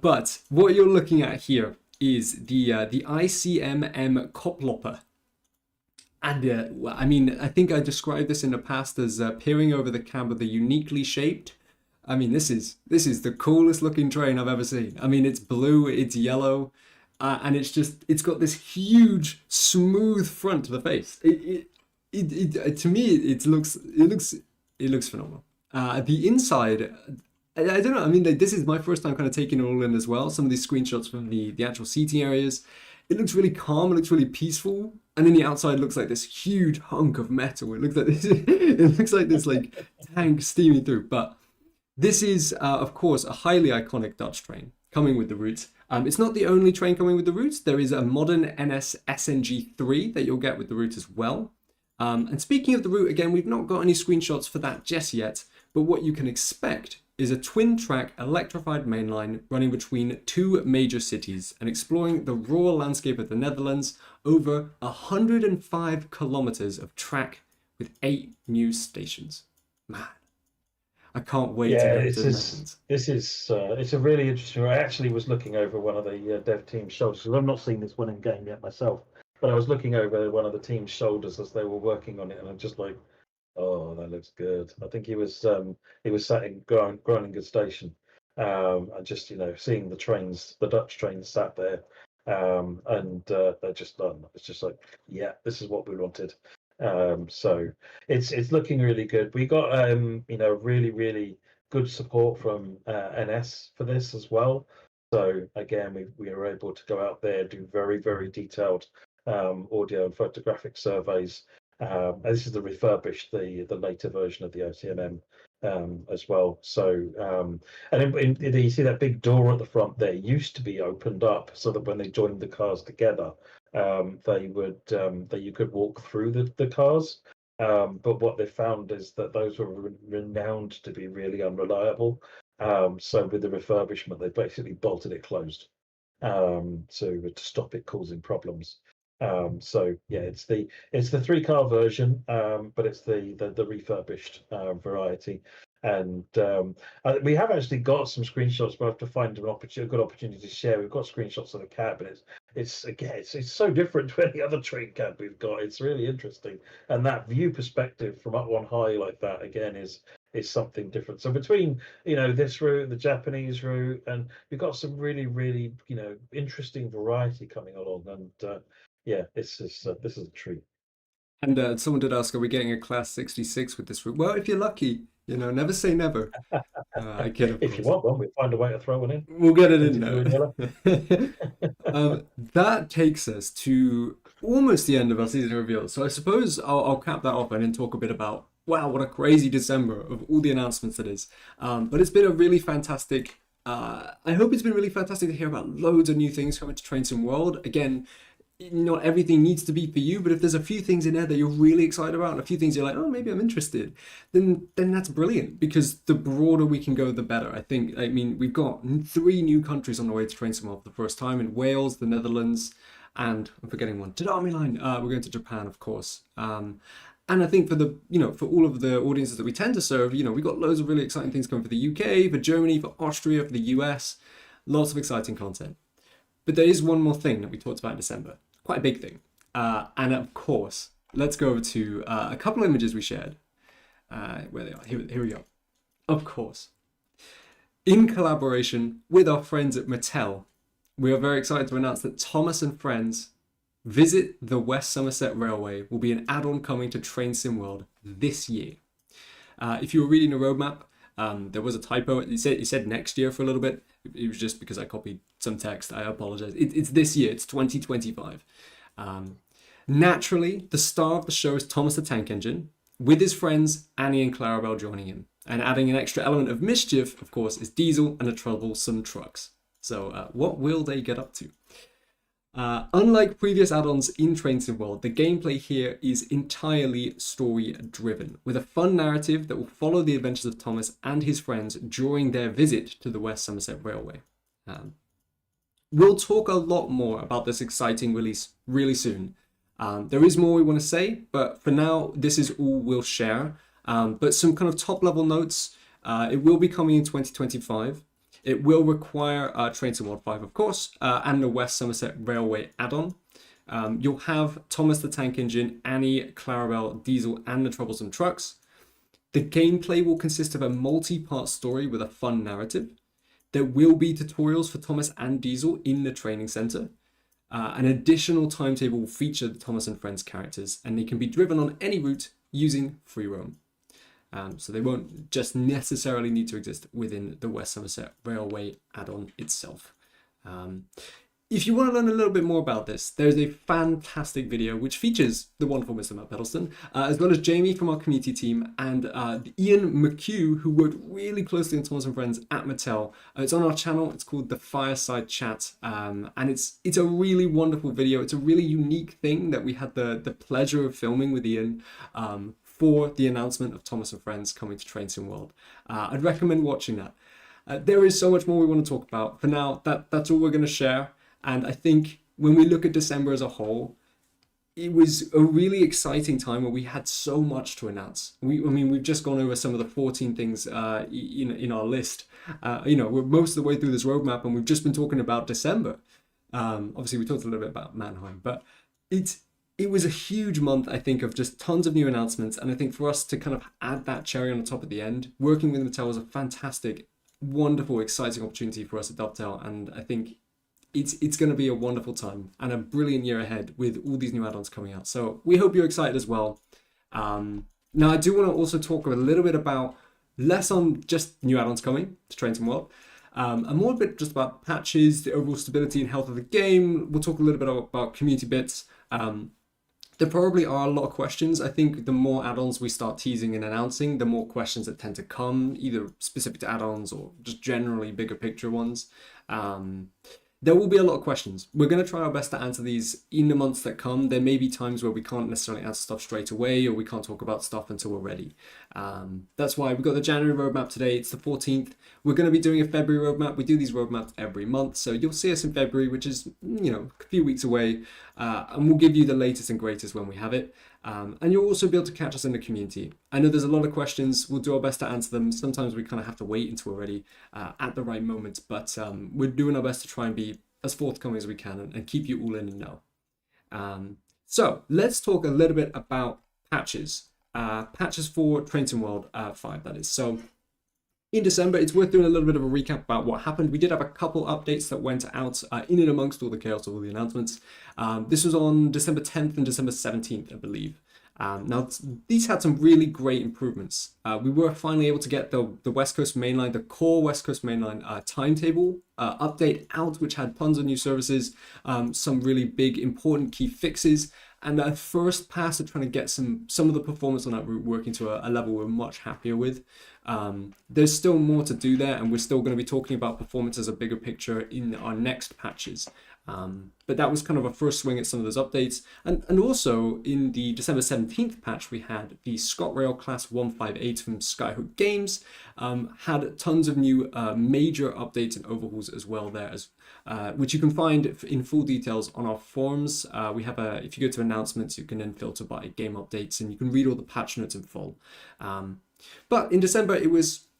But what you're looking at here is the ECML Koplopper. And I think I described this in the past as peering over the cab of the uniquely shaped. I mean, this is the coolest looking train I've ever seen. I mean, it's blue, it's yellow, and it's got this huge, smooth front to the face. To me, it looks phenomenal. The inside, I don't know. I mean, this is my first time kind of taking it all in as well. Some of these screenshots from the actual seating areas. It looks really calm. It looks really peaceful. And then the outside looks like this huge hunk of metal. It looks like this. It looks like this tank steaming through. But this is, of course, a highly iconic Dutch train coming with the route. It's not the only train coming with the route. There is a modern NS SNG3 that you'll get with the route as well. And speaking of the route, again, we've not got any screenshots for that just yet. But what you can expect is a twin-track electrified mainline running between two major cities and exploring the rural landscape of the Netherlands over 105 kilometers of track with 8 new stations. Man, I can't wait to
Yeah,
go to
this
the
is
Netherlands.
it's a really interesting. I actually was looking over one of the dev team's shoulders because I've not seen this one in game yet myself, but I was looking over one of the team's shoulders as they were working on it, and I'm just like, oh, that looks good. I think he was sat in Groningen station, and just seeing the trains, the Dutch trains sat there, and they're just done. It's just like, yeah, this is what we wanted. So it's looking really good. We got really good support from NS for this as well. So again, we were able to go out there, do very detailed audio and photographic surveys. And this is the refurbished, the later version of the OCMM as well. So and you see that big door at the front there used to be opened up so that when they joined the cars together, that you could walk through the cars. But what they found is that those were renowned to be really unreliable. So with the refurbishment, they basically bolted it closed to stop it causing problems. So yeah, it's the 3-car version, but it's the refurbished variety. And we have actually got some screenshots. We'll have to find a good opportunity to share. We've got screenshots of the cab, but it's so different to any other train cab we've got. It's really interesting, and that view perspective from up on high like that again is something different. So between this route, the Japanese route, and we've got some really interesting variety coming along, and yeah, this is a treat.
And someone did ask, are we getting a Class 66 with this route? Well, if you're lucky, never say never. I kid, of
If you
course.
want one, we'll find a way to throw one in.
We'll get it in
Into blue and yellow.
there. That takes us to almost the end of our season reveal. So I suppose I'll cap that off and then talk a bit about, wow, what a crazy December of all the announcements it is. But it's been a really fantastic, I hope it's been really fantastic to hear about loads of new things coming to Train Sim World. Again, not everything needs to be for you, but if there's a few things in there that you're really excited about and a few things you're like, oh, maybe I'm interested, then that's brilliant, because the broader we can go, the better. I mean, we've got 3 new countries on the way to Train Sim World for the first time, in Wales, the Netherlands, and I'm forgetting one, Tadami Line. We're going to Japan, of course. And I think for for all of the audiences that we tend to serve, we've got loads of really exciting things coming for the UK, for Germany, for Austria, for the US, lots of exciting content. But there is one more thing that we talked about in December. Quite a big thing. And of course, let's go over to a couple of images we shared. Where they are. Here we go. Of course. In collaboration with our friends at Mattel, we are very excited to announce that Thomas and Friends Visit the West Somerset Railway will be an add-on coming to Train Sim World this year. If you were reading the roadmap, there was a typo. It said next year for a little bit. It was just because I copied some text. I apologize. It's this year. It's 2025. Naturally, the star of the show is Thomas the Tank Engine, with his friends Annie and Clarabelle joining him. And adding an extra element of mischief, of course, is Diesel and the troublesome trucks. So what will they get up to? Unlike previous add-ons in Train Sim World, the gameplay here is entirely story-driven, with a fun narrative that will follow the adventures of Thomas and his friends during their visit to the West Somerset Railway. We'll talk a lot more about this exciting release really soon. There is more we want to say, but for now, this is all we'll share. But some kind of top-level notes. It will be coming in 2025. It will require Train Sim World 5, of course, and the West Somerset Railway add-on. You'll have Thomas the Tank Engine, Annie, Clarabelle, Diesel, and the troublesome trucks. The gameplay will consist of a multi-part story with a fun narrative. There will be tutorials for Thomas and Diesel in the training center. An additional timetable will feature the Thomas and Friends characters, and they can be driven on any route using free roam. So they won't just necessarily need to exist within the West Somerset Railway add-on itself. If you want to learn a little bit more about this, there's a fantastic video which features the wonderful Mr. Matt Peddleston, as well as Jamie from our community team, and Ian McHugh, who worked really closely on Thomas and Friends at Mattel. It's on our channel. It's called The Fireside Chat, and it's a really wonderful video. It's a really unique thing that we had the pleasure of filming with Ian for the announcement of Thomas and Friends coming to Train Sim World. I'd recommend watching that. There is so much more we want to talk about. For now, that's all we're going to share. And I think when we look at December as a whole, it was a really exciting time where we had so much to announce. We've just gone over some of the 14 things in our list. We're most of the way through this roadmap, and we've just been talking about December. Obviously, we talked a little bit about Mannheim, but it was a huge month, I think, of just tons of new announcements. And I think for us to kind of add that cherry on the top at the end, working with Mattel was a fantastic, wonderful, exciting opportunity for us at Dovetail. And I think it's going to be a wonderful time and a brilliant year ahead with all these new add-ons coming out. So we hope you're excited as well. Now, I do want to also talk a little bit about less on just new add-ons coming to Train Sim World, and more a bit just about patches, the overall stability and health of the game. We'll talk a little bit about community bits. There probably are a lot of questions. I think the more add-ons we start teasing and announcing, the more questions that tend to come, either specific to add-ons or just generally bigger picture ones. There will be a lot of questions. We're going to try our best to answer these in the months that come. There may be times where we can't necessarily answer stuff straight away, or we can't talk about stuff until we're ready. That's why we've got the January roadmap today. It's the 14th. We're going to be doing a February roadmap. We do these roadmaps every month. So you'll see us in February, which is, a few weeks away. And we'll give you the latest and greatest when we have it. And you'll also be able to catch us in the community. I know there's a lot of questions. We'll do our best to answer them. Sometimes we kind of have to wait until we're ready at the right moment. But we're doing our best to try and be as forthcoming as we can and keep you all in the know. So let's talk a little bit about patches. Patches for Train Sim World 5, that is. So in December, it's worth doing a little bit of a recap about what happened. We did have a couple updates that went out in and amongst all the chaos of all the announcements. This was on December 10th and December 17th, I believe. Now, these had some really great improvements. We were finally able to get the West Coast Mainline, the core West Coast Mainline timetable update out, which had tons of new services, some really big, important key fixes, and a first pass at trying to get some of the performance on that route working to a level we're much happier with. There's still more to do there, and we're still going to be talking about performance as a bigger picture in our next patches. But that was kind of a first swing at some of those updates. And also in the December 17th patch, we had the ScotRail Class 158 from Skyhook Games, had tons of new major updates and overhauls as well there, which you can find in full details on our forums. We have if you go to announcements, you can then filter by game updates and you can read all the patch notes in full. But in December,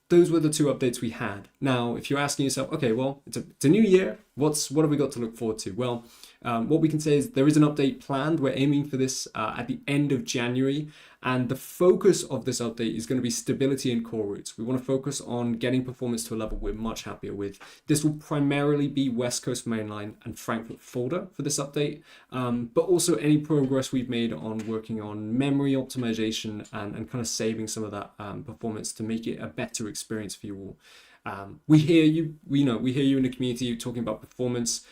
those were the two updates we had. Now, if you're asking yourself, okay, well, it's a new year. What have we got to look forward to? Well, what we can say is there is an update planned. We're aiming for this at the end of January. And the focus of this update is going to be stability in core routes. We want to focus on getting performance to a level we're much happier with. This will primarily be West Coast Mainline and Frankfurt Folder for this update, but also any progress we've made on working on memory optimization and kind of saving some of that performance to make it a better experience for you all. We hear you, we hear you in the community talking about performance.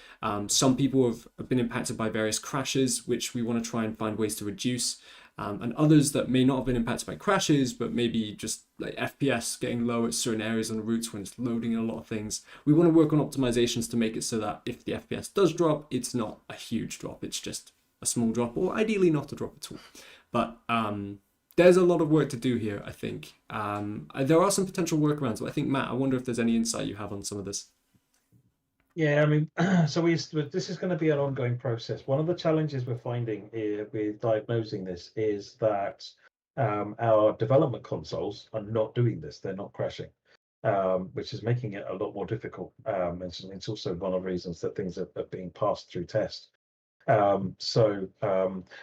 Some people have been impacted by various crashes, which we want to try and find ways to reduce. And others that may not have been impacted by crashes, but maybe just like FPS getting low at certain areas on the routes when it's loading in a lot of things. We want to work on optimizations to make it so that if the FPS does drop, it's not a huge drop. It's just a small drop, or ideally not a drop at all. But there's a lot of work to do here, I think. There are some potential workarounds. I think, Matt, I wonder if there's any insight you have on some of this.
Yeah, I mean, so this is going to be an ongoing process. One of the challenges we're finding here with diagnosing this is that our development consoles are not doing this. They're not crashing, which is making it a lot more difficult. And it's also one of the reasons that things are being passed through test.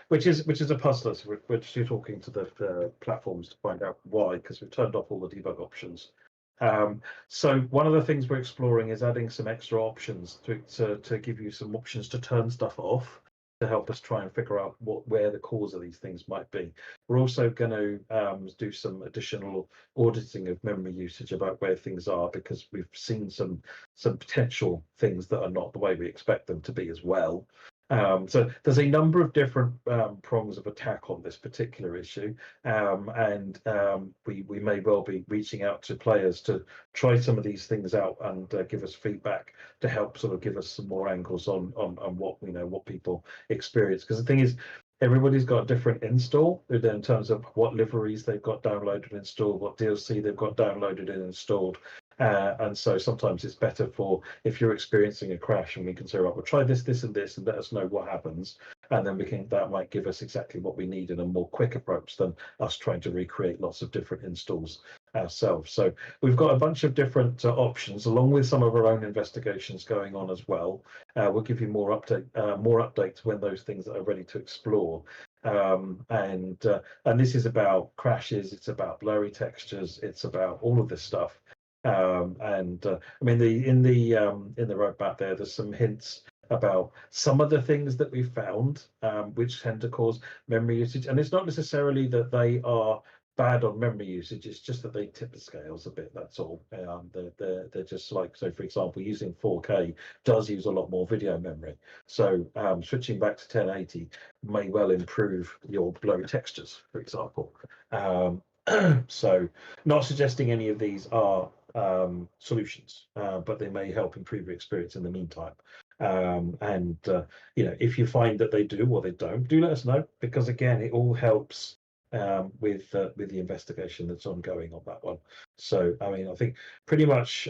Which is a puzzler. So we're just talking to the platforms to find out why, because we've turned off all the debug options. So one of the things we're exploring is adding some extra options to give you some options to turn stuff off to help us try and figure out where the cause of these things might be. We're also going to do some additional auditing of memory usage about where things are, because we've seen some potential things that are not the way we expect them to be as well. So there's a number of different prongs of attack on this particular issue, and we may well be reaching out to players to try some of these things out and give us feedback to help sort of give us some more angles on what what people experience. Because the thing is, everybody's got a different install in terms of what liveries they've got downloaded and installed, what DLC they've got downloaded and installed. And so sometimes it's better for if you're experiencing a crash and we can say, right, we'll try this, this, and this, and let us know what happens. And then that might give us exactly what we need in a more quick approach than us trying to recreate lots of different installs ourselves. So we've got a bunch of different options, along with some of our own investigations going on as well. We'll give you more updates when those things are ready to explore. And this is about crashes, it's about blurry textures, it's about all of this stuff. I mean, in the roadmap there's some hints about some of the things that we found, which tend to cause memory usage, and it's not necessarily that they are bad on memory usage, it's just that they tip the scales a bit, that's all. They're just like, so for example, using 4K does use a lot more video memory, so switching back to 1080 may well improve your blurry textures, for example. So not suggesting any of these are solutions, but they may help improve your experience in the meantime. You know, if you find that they do or they don't, do let us know, because again, it all helps with the investigation that's ongoing on that one. So I mean, I think pretty much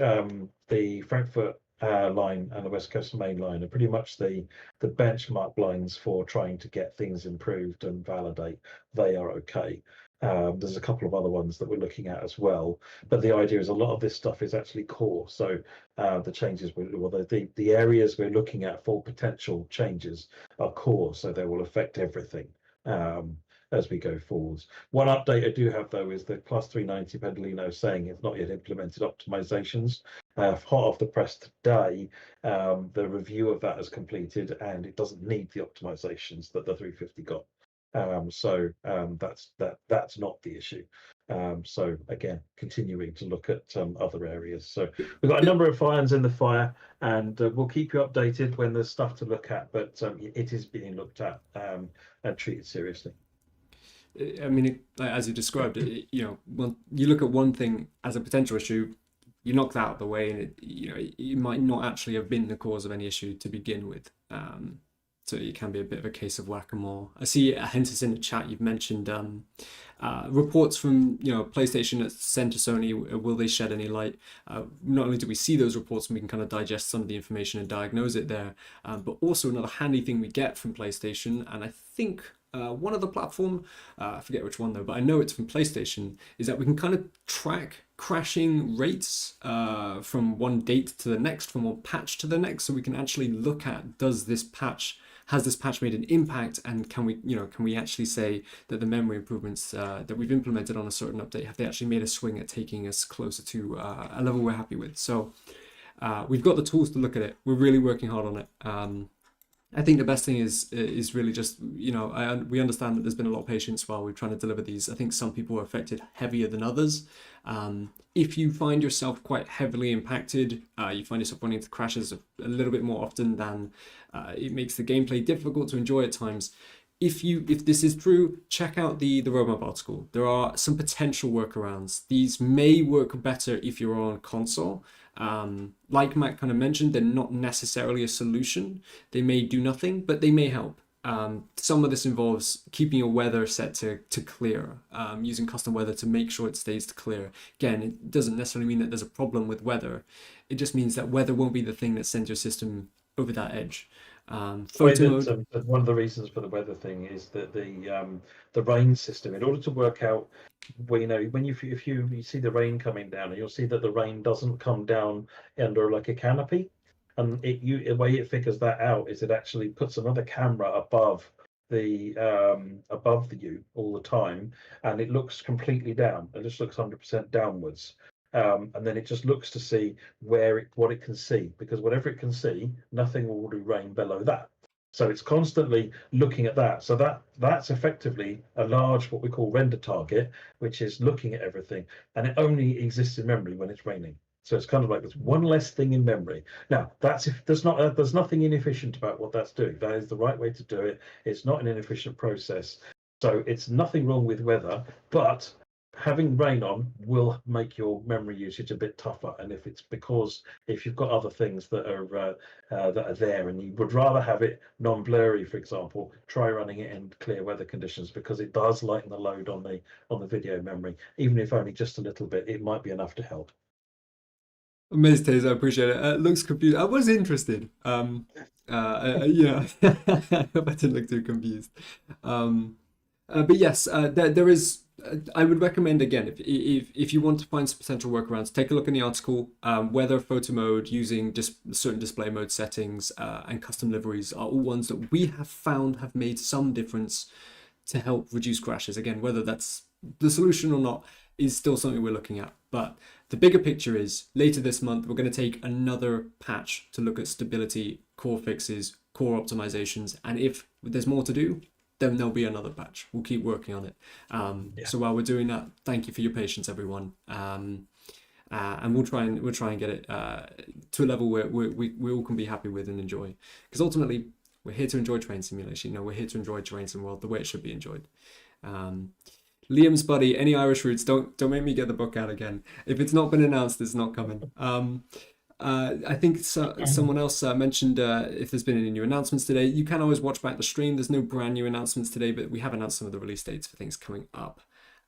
the Frankfurt line and the West Coast Main Line are pretty much the benchmark lines for trying to get things improved and validate they are okay. There's a couple of other ones that we're looking at as well, but the idea is a lot of this stuff is actually core. So the changes, the areas we're looking at for potential changes are core, so they will affect everything as we go forwards. One update I do have though is the Plus 390 Pedalino saying it's not yet implemented optimizations. Hot off the press today, the review of that is completed and it doesn't need the optimizations that the 350 got. That's not the issue. So again, continuing to look at other areas. So we've got a number of irons in the fire, and we'll keep you updated when there's stuff to look at. But it is being looked at and treated seriously.
I mean, as you described it, you know, when you look at one thing as a potential issue, you knock that out of the way, and it might not actually have been the cause of any issue to begin with. So it can be a bit of a case of whack-a-mole. I see Hentis in the chat. You've mentioned reports from PlayStation that sent to Sony. Will they shed any light? Not only do we see those reports and we can kind of digest some of the information and diagnose it there, but also another handy thing we get from PlayStation, and I think one other platform, I forget which one though, but I know it's from PlayStation, is that we can kind of track crashing rates from one date to the next, from one patch to the next, so we can actually look at, has this patch made an impact, and can we actually say that the memory improvements that we've implemented on a certain update, have they actually made a swing at taking us closer to a level we're happy with? So we've got the tools to look at it. We're really working hard on it. I think the best thing is really just, we understand that there's been a lot of patience while we're trying to deliver these. I think some people are affected heavier than others. If you find yourself quite heavily impacted, you find yourself running into crashes a little bit more often than it makes the gameplay difficult to enjoy at times. If this is true, check out the roadmap article. There are some potential workarounds. These may work better if you're on console. Like Matt kind of mentioned, they're not necessarily a solution. They may do nothing, but they may help. Some of this involves keeping your weather set to clear, using custom weather to make sure it stays to clear. Again, it doesn't necessarily mean that there's a problem with weather. It just means that weather won't be the thing that sends your system over that edge. Photo mode.
One of the reasons for the weather thing is that the rain system, in order to work out, well, if you see the rain coming down, and you'll see that the rain doesn't come down under like a canopy, and the way it figures that out is it actually puts another camera above the you all the time, and it looks completely down. It just looks 100% downwards. And then it just looks to see what it can see, because whatever it can see, nothing will do rain below that. So it's constantly looking at that. So that's effectively a large, what we call render target, which is looking at everything, and it only exists in memory when it's raining. So it's kind of like there's one less thing in memory. Now there's nothing inefficient about what that's doing. That is the right way to do it. It's not an inefficient process. So it's nothing wrong with weather, but having rain on will make your memory usage a bit tougher, and if you've got other things that are there and you would rather have it non-blurry, for example, try running it in clear weather conditions, because it does lighten the load on the video memory, even if only just a little bit. It might be enough to help.
Amazing, Taser, I appreciate it. It looks confused. I was interested. Yeah, I hope I didn't look too confused. But yes, there is. I would recommend again, if you want to find some potential workarounds, take a look in the article. Weather, photo mode, using just certain display mode settings, and custom liveries are all ones that we have found have made some difference to help reduce crashes. Again, whether that's the solution or not is still something we're looking at. But the bigger picture is later this month, we're going to take another patch to look at stability, core fixes, core optimizations. And if there's more to do, then there'll be another patch. We'll keep working on it. So while we're doing that, thank you for your patience, everyone. And we'll try and get it to a level where we all can be happy with and enjoy. Because ultimately, we're here to enjoy train simulation. We're here to enjoy Terrain Sim World the way it should be enjoyed. Liam's buddy, any Irish roots? Don't make me get the book out again. If it's not been announced, it's not coming. I think someone else mentioned if there's been any new announcements today. You can always watch back the stream. There's no brand new announcements today, but we have announced some of the release dates for things coming up.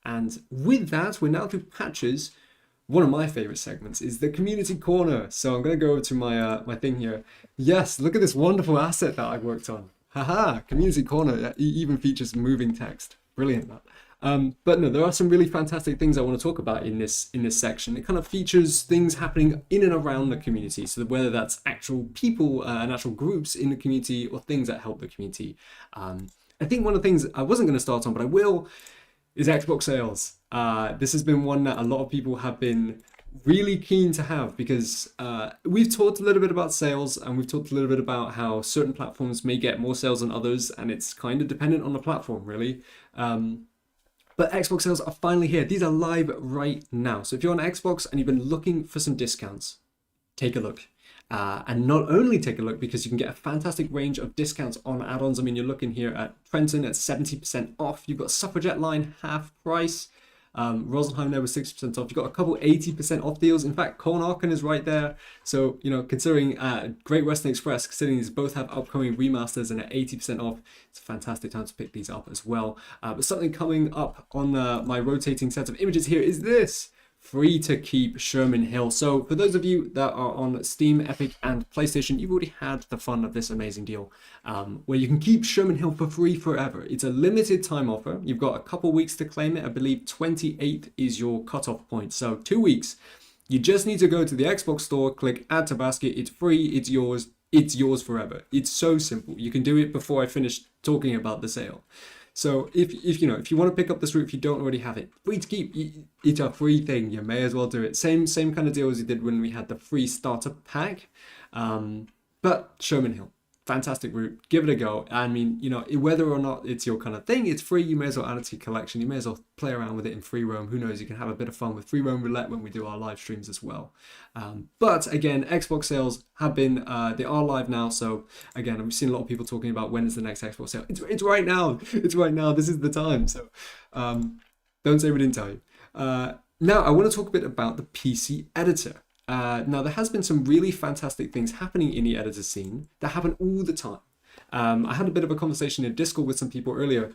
And with that, we're now through patches. One of my favorite segments is the community corner. So I'm going to go over to my thing here. Yes, look at this wonderful asset that I worked on. Haha, community corner even features moving text. Brilliant, that. But no, there are some really fantastic things I want to talk about in this section. It kind of features things happening in and around the community. So whether that's actual people and actual groups in the community or things that help the community. I think one of the things I wasn't going to start on, but I will, is Xbox sales. This has been one that a lot of people have been really keen to have, because we've talked a little bit about sales, and we've talked a little bit about how certain platforms may get more sales than others, and it's kind of dependent on the platform, really. But Xbox sales are finally here. These are live right now. So if you're on Xbox and you've been looking for some discounts, take a look. And not only take a look, because you can get a fantastic range of discounts on add-ons. I mean, you're looking here at Trenton at 70% off. You've got Suffragette Line half price. Rosenheim there was 60% off. You've got a couple 80% off deals. In fact, Köln-Aachen is right there. So, considering Great Western Express, considering these both have upcoming remasters and at 80% off, it's a fantastic time to pick these up as well. But something coming up on my rotating set of images here is this. Free to keep Sherman Hill. So for those of you that are on Steam, Epic, and PlayStation, you've already had the fun of this amazing deal where you can keep Sherman Hill for free forever. It's a limited time offer. You've got a couple weeks to claim it. I believe 28th is your cutoff point. So 2 weeks. You just need to go to the Xbox store, click add to basket. It's free. It's yours. It's yours forever. It's so simple. You can do it before I finish talking about the sale. So if you want to pick up this route, if you don't already have it, free to keep. It's a free thing. You may as well do it. Same kind of deal as you did when we had the free starter pack. But Sherman Hill, fantastic route. Give it a go. I mean, whether or not it's your kind of thing, it's free. You may as well add it to your collection. You may as well play around with it in free roam. Who knows? You can have a bit of fun with free roam roulette when we do our live streams as well. But again, Xbox sales have been, they are live now. So again, I've seen a lot of people talking about when is the next Xbox sale. It's right now. It's right now. This is the time. So don't say we didn't tell you. Now I want to talk a bit about the PC editor. Now, there has been some really fantastic things happening in the editor scene that happen all the time. I had a bit of a conversation in Discord with some people earlier,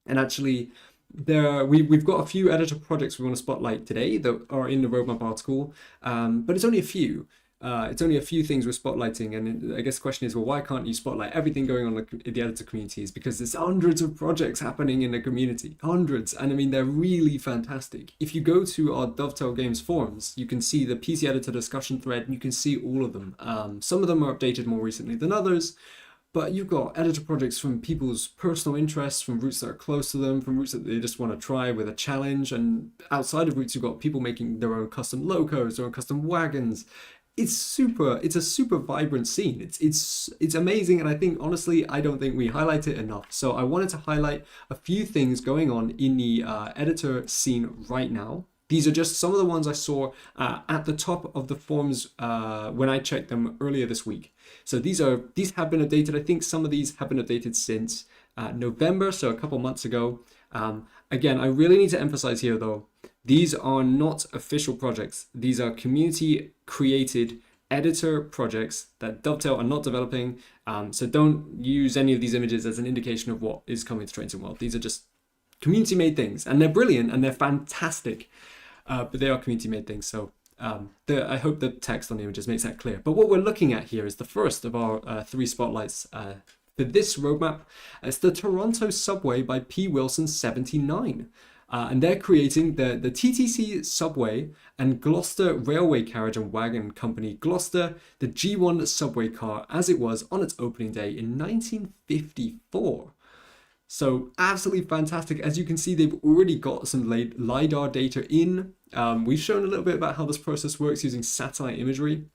and actually, we've got a few editor projects we want to spotlight today that are in the roadmap article, but it's only a few. It's only a few things we're spotlighting, and I guess the question is, well, why can't you spotlight everything going on in the editor communities? Because there's hundreds of projects happening in the community, hundreds, and I mean, they're really fantastic. If you go to our Dovetail Games forums, you can see the PC editor discussion thread, and you can see all of them. Some of them are updated more recently than others, but you've got editor projects from people's personal interests, from routes that are close to them, from routes that they just want to try with a challenge, and outside of routes, you've got people making their own custom locos, their own custom wagons. It's a super vibrant scene. It's amazing, and I think honestly I don't think we highlight it enough. So I wanted to highlight a few things going on in the editor scene right now. These are just some of the ones I saw at the top of the forums when I checked them earlier this week. So these have been updated. I think some of these have been updated since November, so a couple months ago. Again, I really need to emphasize here though, These are not official projects. These are community created editor projects that Dovetail are not developing. So don't use any of these images as an indication of what is coming to Train Sim World. These are just community made things, and they're brilliant and they're fantastic. But they are community made things. So I hope the text on the images makes that clear. But what we're looking at here is the first of our 3 spotlights for this roadmap. It's the Toronto Subway by P. Wilson 79. And they're creating the TTC Subway and Gloucester Railway Carriage and Wagon Company Gloucester, the G1 subway car as it was on its opening day in 1954. So absolutely fantastic. As you can see, they've already got some LiDAR data in. We've shown a little bit about how this process works using satellite imagery.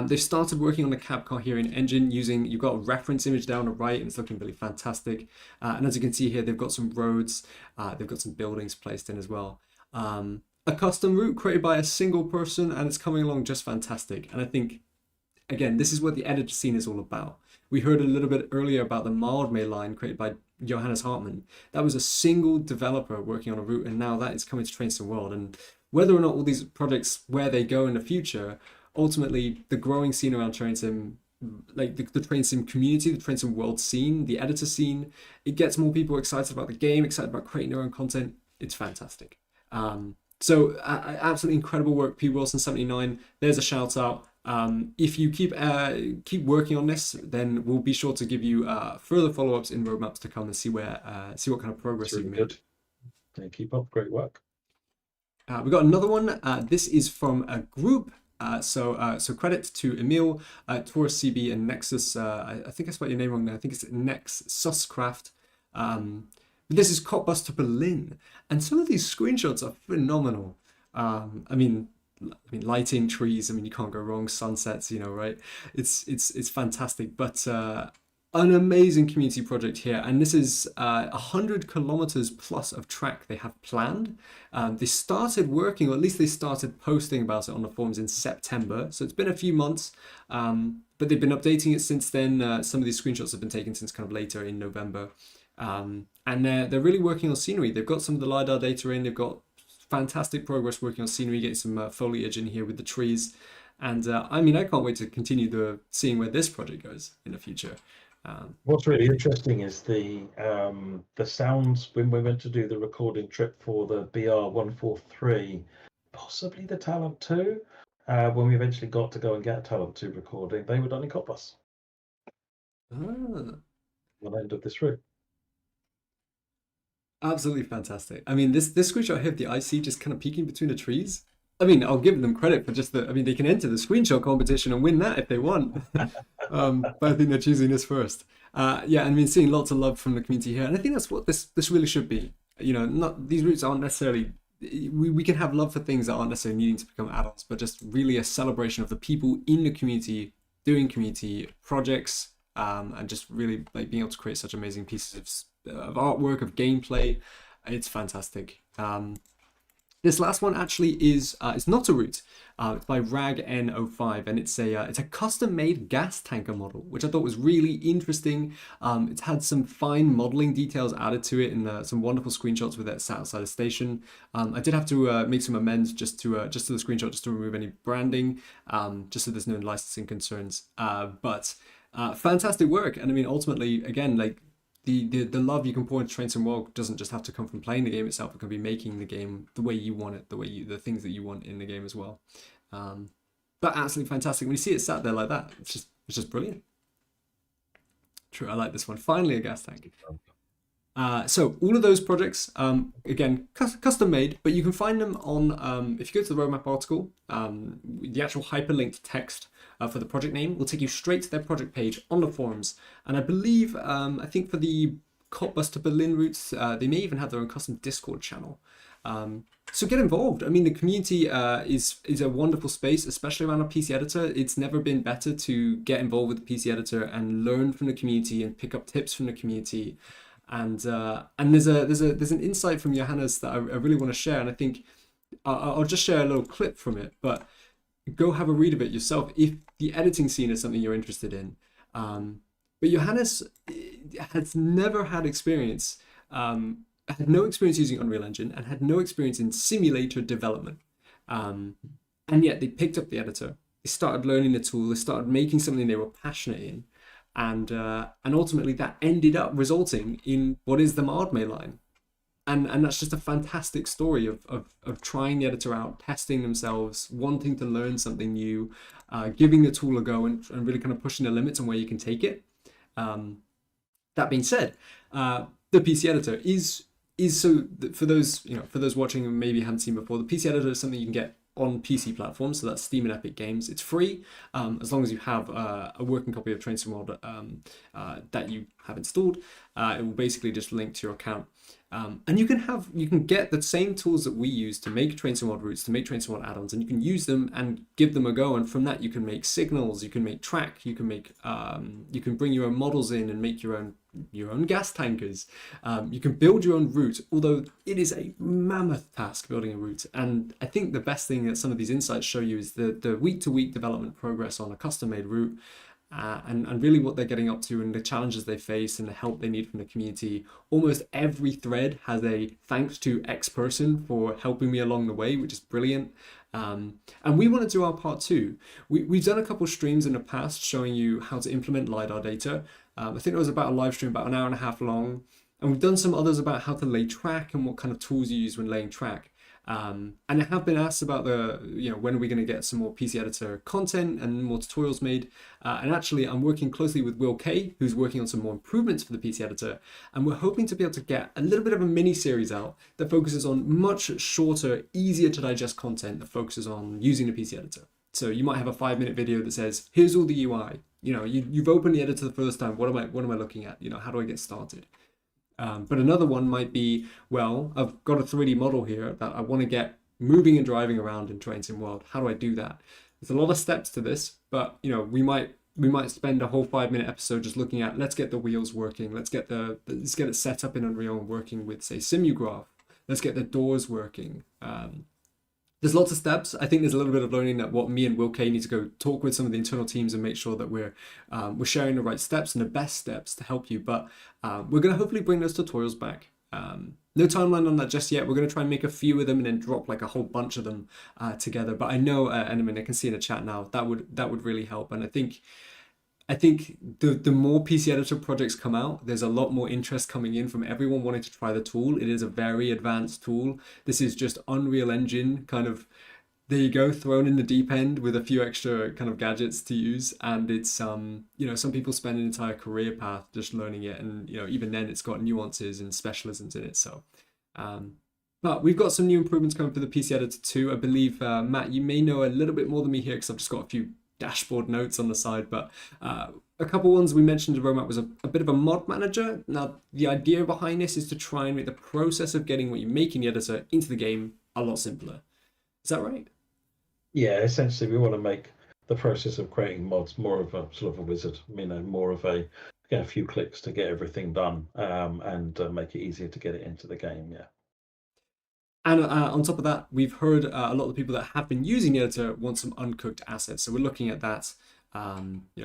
They've started working on the cab car here in engine you've got a reference image down the right, and it's looking really fantastic. And as you can see here, they've got some roads, they've got some buildings placed in as well. A custom route created by a single person, and it's coming along just fantastic. And I think, again, this is what the editor scene is all about. We heard a little bit earlier about the Mildmay line created by Johannes Hartmann. That was a single developer working on a route, and now that is coming to Train Sim World. And whether or not all these projects, where they go in the future, ultimately the growing scene around Train Sim, like the Train Sim community, the Train Sim World scene, the editor scene, it gets more people excited about the game, excited about creating their own content. It's fantastic. So absolutely incredible work, P. Wilson 79. There's a shout out. If you keep working on this, then we'll be sure to give you further follow-ups in roadmaps to come and see what kind of progress you've made.
Good. Keep up, great work.
We got another one. This is from a group. So credit to Emil, Taurus CB, and Nexus. I think I spelled your name wrong there. I think it's Nexuscraft. This is Cop Bus to Berlin, and some of these screenshots are phenomenal. I mean, lighting, trees. I mean, you can't go wrong. Sunsets, right? It's fantastic. But an amazing community project here, and this is 100 kilometers plus of track they have planned. They started working, or at least they started posting about it on the forums in September, so it's been a few months, but they've been updating it since then. Some of these screenshots have been taken since kind of later in November, and they're really working on scenery. They've got some of the LiDAR data in, they've got fantastic progress working on scenery, getting some foliage in here with the trees, and I can't wait to continue seeing where this project goes in the future.
What's really interesting is the sounds when we went to do the recording trip for the BR143, possibly the Talent 2. When we eventually got to go and get a Talent 2 recording, they were done in Copbus. One end of this route.
Absolutely fantastic. I mean, this screenshot here of the IC just kind of peeking between the trees. I mean, I'll give them credit for just they can enter the screenshot competition and win that if they want. But I think they're choosing this first. Seeing lots of love from the community here. And I think that's what this really should be. These routes aren't necessarily, we can have love for things that aren't necessarily needing to become adults, but just really a celebration of the people in the community doing community projects, and just really like being able to create such amazing pieces of artwork, of gameplay. It's fantastic. This last one actually is it's not a route. It's by RagN05, and it's a custom-made gas tanker model, which I thought was really interesting. It's had some fine modeling details added to it, and some wonderful screenshots with it sat outside the station. I did have to make some amends just to the screenshot, just to remove any branding, just so there's no licensing concerns. But fantastic work, and I mean, ultimately, again, like. The love you can pour into Train Sim World doesn't just have to come from playing the game itself. It can be making the game the way you want it, the things that you want in the game as well. But absolutely fantastic. When you see it sat there like that, it's just brilliant. True, I like this one. Finally, a gas tank. So all of those projects, again, custom made, but you can find them on, if you go to the roadmap article, the actual hyperlinked text for the project name will take you straight to their project page on the forums. And I believe, I think for the Cottbus to Berlin routes, they may even have their own custom Discord channel. So get involved. I mean, the community is a wonderful space, especially around a PC editor. It's never been better to get involved with the PC editor and learn from the community and pick up tips from the community. And there's an insight from Johannes that I really want to share, and I think I'll just share a little clip from it. But go have a read of it yourself if the editing scene is something you're interested in. But Johannes has never had experience had no experience using Unreal Engine and had no experience in simulator development. And yet they picked up the editor, they started learning the tool, they started making something they were passionate in, and ultimately that ended up resulting in what is the Mildmay line. And that's just a fantastic story of trying the editor out, testing themselves, wanting to learn something new, giving the tool a go, and really kind of pushing the limits on where you can take it. That being said, the PC editor is so for those watching and maybe haven't seen before, the PC editor is something you can get on PC platforms, so that's Steam and Epic Games. It's free as long as you have a working copy of Train Sim World that you have installed. It will basically just link to your account. And you can get the same tools that we use to make Train Sim World routes, to make Train Sim World add-ons, and you can use them and give them a go. And from that, you can make signals, you can make track, you can make you can bring your own models in and make your own gas tankers. You can build your own route, although it is a mammoth task building a route. And I think the best thing that some of these insights show you is the week-to-week development progress on a custom-made route. And really what they're getting up to and the challenges they face and the help they need from the community. Almost every thread has a thanks to X person for helping me along the way, which is brilliant. And we want to do our part too. We've done a couple of streams in the past showing you how to implement LiDAR data. I think it was about a live stream about an hour and a half long. And we've done some others about how to lay track and what kind of tools you use when laying track. And I have been asked about when are we going to get some more PC editor content and more tutorials made. And actually, I'm working closely with Will Kay, who's working on some more improvements for the PC editor. And we're hoping to be able to get a little bit of a mini series out that focuses on much shorter, easier to digest content that focuses on using the PC editor. So you might have a 5-minute video that says, here's all the UI. You've opened the editor the first time. What am I looking at? How do I get started? But another one might be, well, I've got a 3D model here that I want to get moving and driving around in Train Sim World. How do I do that? There's a lot of steps to this, but we might spend a whole 5-minute episode just looking at, let's get the wheels working, let's get it set up in Unreal and working with, say, Simulgraph. Let's get the doors working. There's lots of steps. I think there's a little bit of learning that what me and Will Kay need to go talk with some of the internal teams and make sure that we're sharing the right steps and the best steps to help you. But we're going to hopefully bring those tutorials back. No timeline on that just yet. We're going to try and make a few of them and then drop like a whole bunch of them together. But I know, and I mean, I can see in the chat now, that would really help. And I think the more PC editor projects come out, there's a lot more interest coming in from everyone wanting to try the tool. It is a very advanced tool. This is just Unreal Engine kind of, there you go, thrown in the deep end with a few extra kind of gadgets to use. And it's, some people spend an entire career path just learning it. And, even then it's got nuances and specialisms in it. So, but we've got some new improvements coming for the PC editor too. I believe, Matt, you may know a little bit more than me here because I've just got a few dashboard notes on the side, but a couple ones we mentioned in the roadmap was a bit of a mod manager. Now, the idea behind this is to try and make the process of getting what you make in the editor into the game a lot simpler. Is that right?
Yeah, essentially we want to make the process of creating mods more of a sort of a wizard, more of a few clicks to get everything done, and make it easier to get it into the game. Yeah.
And on top of that, we've heard a lot of the people that have been using the editor want some uncooked assets. So we're looking at that.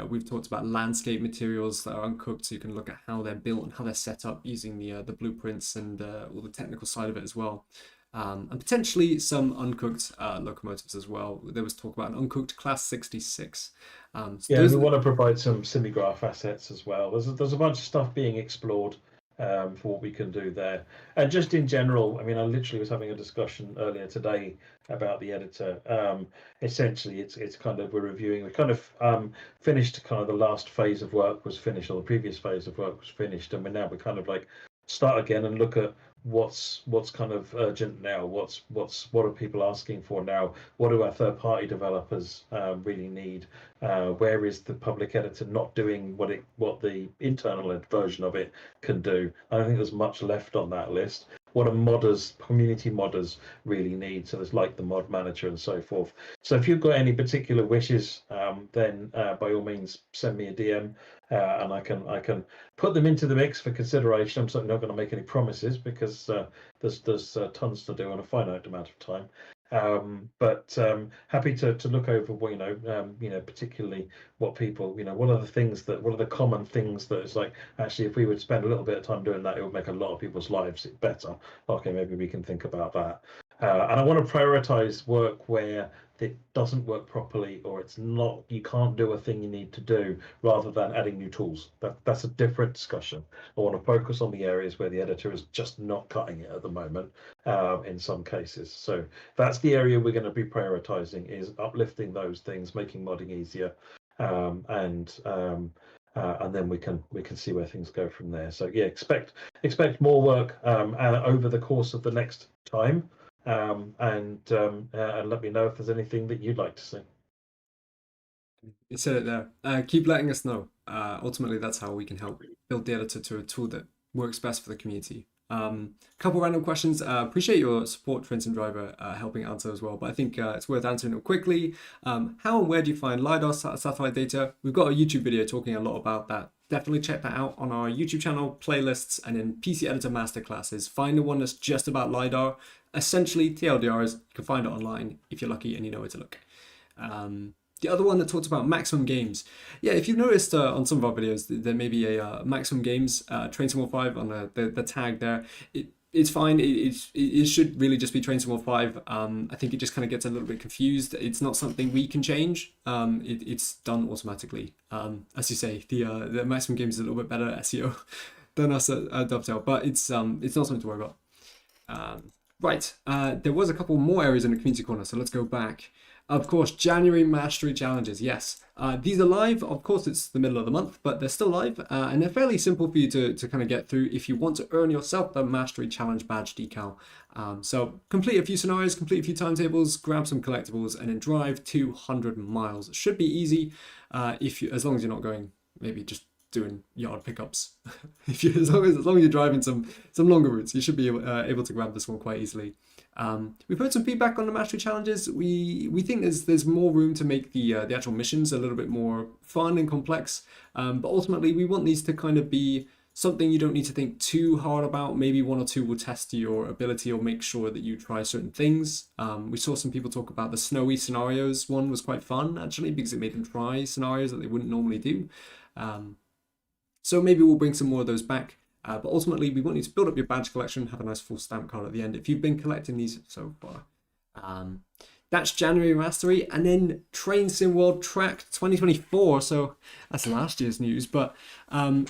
We've talked about landscape materials that are uncooked, so you can look at how they're built and how they're set up using the blueprints and all the technical side of it as well. And potentially some uncooked locomotives as well. There was talk about an uncooked Class 66.
We want to provide some Simulgraph assets as well. There's a bunch of stuff being explored for what we can do there. And just in general, I literally was having a discussion earlier today about the editor. Essentially, it's kind of, we're reviewing, we kind of finished kind of the last phase of work was finished, or the previous phase of work was finished, and we're kind of like start again and look at what's kind of urgent now, what are people asking for now, what do our third-party developers really need, where is the public editor not doing what the internal version of it can do. I don't think there's much left on that list. What do community modders really need? So there's like the mod manager and so forth. So if you've got any particular wishes, then by all means send me a DM, and I can put them into the mix for consideration. I'm certainly not going to make any promises because there's tons to do in a finite amount of time. But happy to look over what particularly what people, what are the things what are the common things that it's like, actually, if we would spend a little bit of time doing that, it would make a lot of people's lives better. Okay, maybe we can think about that. And I want to prioritize work where it doesn't work properly, or it's not, you can't do a thing you need to do, rather than adding new tools. That's a different discussion. I want to focus on the areas where the editor is just not cutting it at the moment, in some cases. So that's the area we're going to be prioritizing, is uplifting those things, making modding easier, and then we can see where things go from there. So yeah, expect more work over the course of the next time, and let me know if there's anything that you'd like to see.
You said it there. Keep letting us know. Ultimately, that's how we can help build the editor to a tool that works best for the community. Couple random questions. Appreciate your support, Trenton Driver, helping answer as well. But I think it's worth answering them quickly. How and where do you find LiDAR satellite data? We've got a YouTube video talking a lot about that. Definitely check that out on our YouTube channel, playlists, and in PC Editor Masterclasses. Find the one that's just about LiDAR. Essentially, TLDRs, you can find it online if you're lucky and you know where to look. The other one that talks about maximum games. Yeah, if you've noticed on some of our videos, there may be a maximum games Train Sim World 5 on the tag there. It's fine. It should really just be Train Sim World 5. I think it just kind of gets a little bit confused. It's not something we can change. It's done automatically. As you say, the maximum games is a little bit better at SEO than us at Dovetail, but it's not something to worry about. Right, there was a couple more areas in the community corner, so let's go back. Of course, January Mastery Challenges, yes. These are live. Of course, it's the middle of the month, but they're still live, and they're fairly simple for you to kind of get through if you want to earn yourself the Mastery Challenge badge decal. So complete a few scenarios, complete a few timetables, grab some collectibles, and then drive 200 miles. It should be easy, as long as you're not going, maybe just doing yard pickups. As long as you're driving some longer routes, you should be able to grab this one quite easily. We've heard some feedback on the mastery challenges. We think there's more room to make the actual missions a little bit more fun and complex, but ultimately we want these to kind of be something you don't need to think too hard about. Maybe one or two will test your ability or make sure that you try certain things. We saw some people talk about the snowy scenarios. One was quite fun actually because it made them try scenarios that they wouldn't normally do. So maybe we'll bring some more of those back. But ultimately, we want you to build up your badge collection, have a nice full stamp card at the end if you've been collecting these so far. That's January Mastery, and then Train Sim World Track 2024. So that's last year's news. But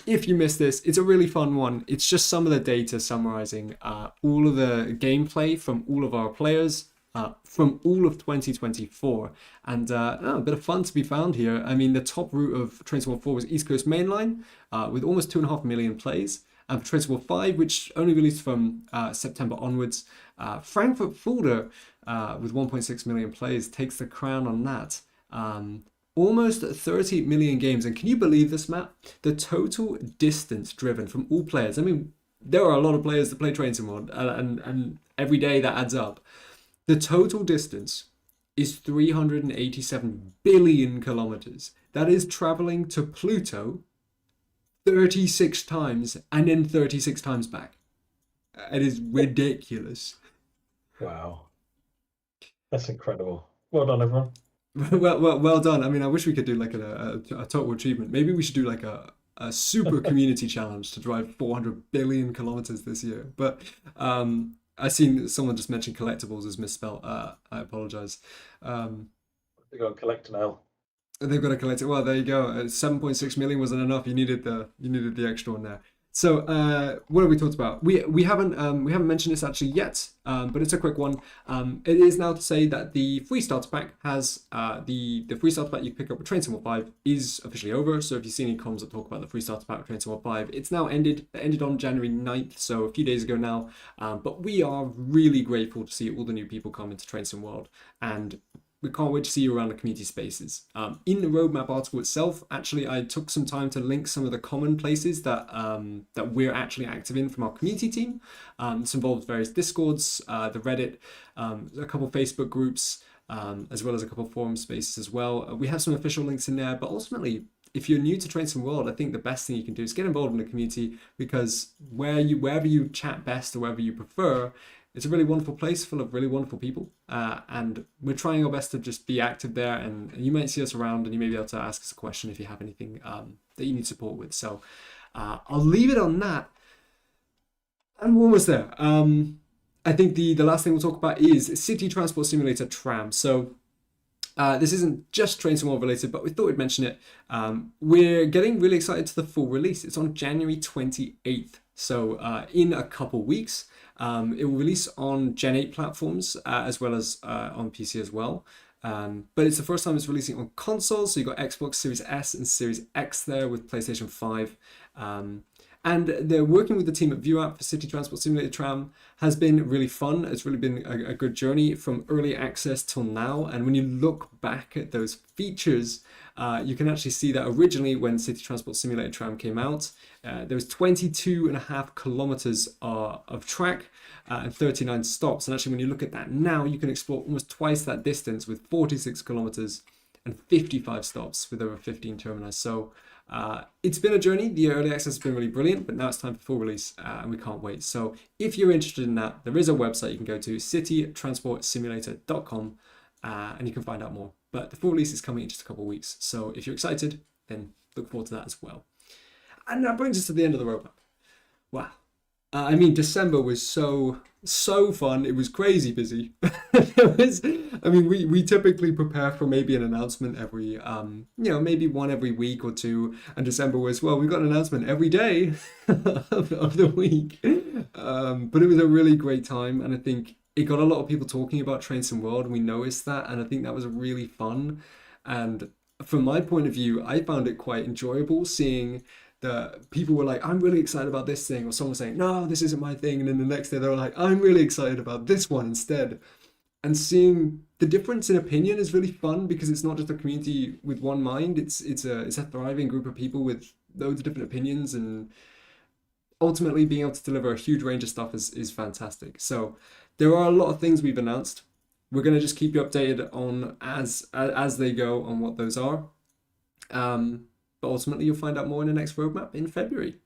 if you missed this, it's a really fun one. It's just some of the data summarizing all of the gameplay from all of our players from all of 2024, and a bit of fun to be found here. I mean, the top route of Train Sim World 4 was East Coast Mainline with almost 2.5 million plays. And for Train Sim World 5, which only released from September onwards, Frankfurt Fulda with 1.6 million plays takes the crown on that. Almost 30 million games. And can you believe this, Matt? The total distance driven from all players. I mean, there are a lot of players that play Train Sim World, and every day that adds up. The total distance is 387 billion kilometers. That is traveling to Pluto 36 times and then 36 times back. It is ridiculous.
Wow. That's incredible. Well done, everyone.
Well done. I mean, I wish we could do like a total achievement. Maybe we should do like a super community challenge to drive 400 billion kilometers this year. But I seen someone just mentioned collectibles as misspelled. I apologize.
They go and collect now.
They've got to collect it. Well, there you go. 7.6 million wasn't enough. You needed the extra one there. So what have we talked about? We haven't mentioned this actually yet, but it's a quick one. It is now to say that the free starter pack has the free starter pack you pick up with Train Sim World 5 is officially over. So if you see any comms that talk about the free starter pack with Train Sim World 5, it's now ended. It ended on January 9th, so a few days ago now. But we are really grateful to see all the new people come into Train Sim World, and we can't wait to see you around the community spaces. In the roadmap article itself, actually, I took some time to link some of the common places that we're actually active in from our community team. This involves various Discords, the Reddit, a couple Facebook groups, as well as a couple forum spaces as well. We have some official links in there, but ultimately, if you're new to Train Sim World, I think the best thing you can do is get involved in the community, because wherever you chat best or wherever you prefer, it's a really wonderful place full of really wonderful people, and we're trying our best to just be active there. And you might see us around, and you may be able to ask us a question if you have anything that you need support with. So I'll leave it on that. And we're almost there. I think the last thing we'll talk about is City Transport Simulator Tram. So this isn't just Train Sim World related, but we thought we'd mention it. We're getting really excited to the full release. It's on January 28th. So in a couple weeks, it will release on Gen 8 platforms as well as on PC as well. But it's the first time it's releasing on consoles. So you've got Xbox Series S and Series X there with PlayStation 5. And they're working with the team at ViewApp for City Transport Simulator Tram. Has been really fun. It's really been a good journey from early access till now. And when you look back at those features, you can actually see that originally when City Transport Simulator Tram came out, there was 22.5 kilometers of track and 39 stops. And actually, when you look at that now, you can explore almost twice that distance with 46 kilometers and 55 stops with over 15 termini. So it's been a journey. The early access has been really brilliant, but now it's time for full release and we can't wait. So if you're interested in that, there is a website you can go to, citytransportsimulator.com, and you can find out more. But the full release is coming in just a couple of weeks. So if you're excited, then look forward to that as well. And that brings us to the end of the roadmap. Wow. I mean, December was so fun. It was crazy busy. We typically prepare for maybe an announcement every, maybe one every week or two. And December was, well, we've got an announcement every day of the week. But it was a really great time. And I think it got a lot of people talking about Train Sim World. And we noticed that. And I think that was really fun. And from my point of view, I found it quite enjoyable seeing that people were like, I'm really excited about this thing, or someone was saying, no, this isn't my thing, and then the next day they were like, I'm really excited about this one instead. And seeing the difference in opinion is really fun because it's not just a community with one mind, it's a thriving group of people with loads of different opinions, and ultimately being able to deliver a huge range of stuff is fantastic. So there are a lot of things we've announced. We're going to just keep you updated on as they go on what those are. But ultimately, you'll find out more in the next roadmap in February.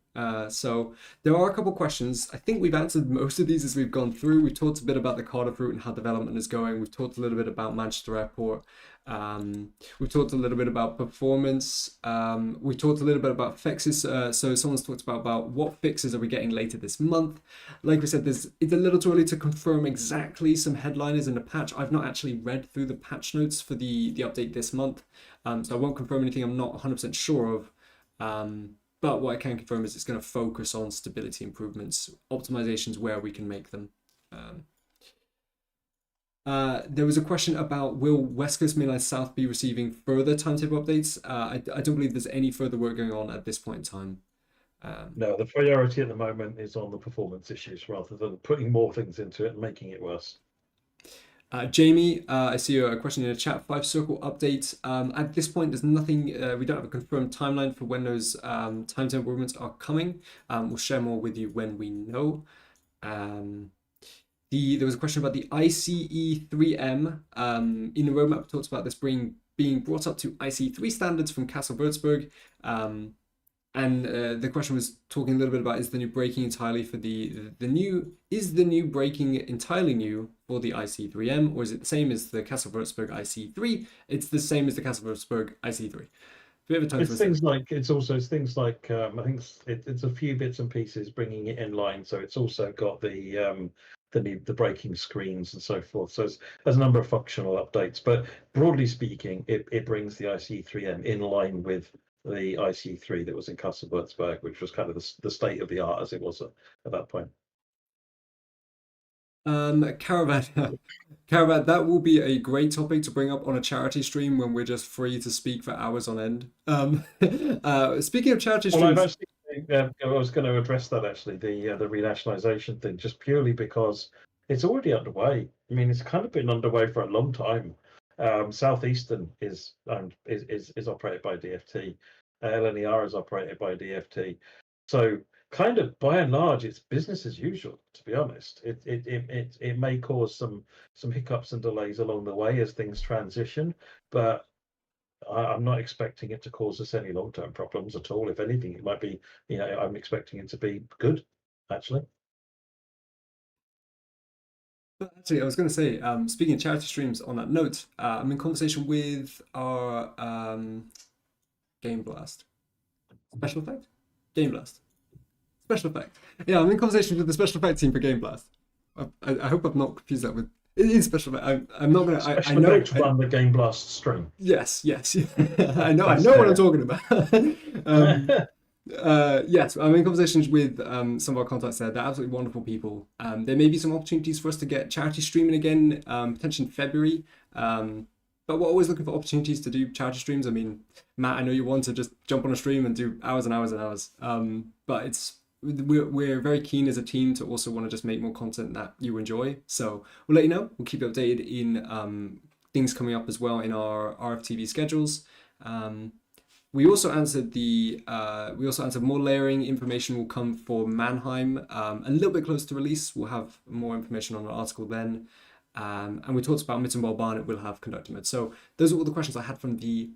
So there are a couple questions. I think we've answered most of these as we've gone through. We've talked a bit about the Cardiff route and how development is going. We've talked a little bit about Manchester Airport. We've talked a little bit about performance. We talked a little bit about fixes. So someone's talked about what fixes are we getting later this month. Like we said, it's a little too early to confirm exactly some headliners in the patch. I've not actually read through the patch notes for the update this month. So I won't confirm anything I'm not 100% sure of. But what I can confirm is it's going to focus on stability improvements, optimizations where we can make them. There was a question about will West Coast Main Line South be receiving further timetable updates? I don't believe there's any further work going on at this point in time.
No, the priority at the moment is on the performance issues rather than putting more things into it and making it worse.
Jamie, I see a question in the chat. 5 Circle update. At this point, there's nothing. We don't have a confirmed timeline for when those timetable improvements are coming. We'll share more with you when we know. There was a question about the ICE3M. In the roadmap, it talks about this being brought up to ICE3 standards from Castle Würzburg. And the question was talking a little bit about, is the new braking entirely for the new braking entirely new for the IC3M, or is it the same as the Castle Würzburg IC3? It's the same as the Castle Würzburg IC3.
It's things like I think it's a few bits and pieces bringing it in line. So it's also got the braking screens and so forth. So there's a number of functional updates, but broadly speaking, it brings the IC3M in line with the IC3 that was in Castle Würzburg, which was kind of the state of the art as it was at that point.
Caravan, that will be a great topic to bring up on a charity stream when we're just free to speak for hours on end. Speaking of charity streams,
I was going to address that actually, the renationalisation thing, just purely because it's already underway. I mean, it's kind of been underway for a long time. Southeastern is operated by DFT. LNER is operated by DFT. So kind of by and large, it's business as usual. To be honest, it may cause some hiccups and delays along the way as things transition, but I'm not expecting it to cause us any long-term problems at all. If anything, it might be. I'm expecting it to be good, actually.
But actually, I was going to say, speaking of charity streams, on that note, I'm in conversation with our Game Blast special effect, Game Blast special effect. Yeah, I'm in conversation with the special effect team for Game Blast. I hope I've not confused that with it is special effect. I'm not gonna. I
Special
know.
effects run the Game Blast stream.
Yes, yes. I know. I
That's
know what I'm
fair.
talking about. um, yes, I'm in conversations with some of our contacts there. They're absolutely wonderful people. There may be some opportunities for us to get charity streaming again, potentially in February. But we're always looking for opportunities to do charity streams. I mean, Matt, I know you want to just jump on a stream and do hours and hours and hours. But we're very keen as a team to also want to just make more content that you enjoy. So we'll let you know. We'll keep you updated in things coming up as well in our RFTV schedules. We also answered more layering information will come for Mannheim a little bit closer to release. We'll have more information on an article then. And we talked about Mittenwaldbahn, it will have conductor mode. So those are all the questions I had from the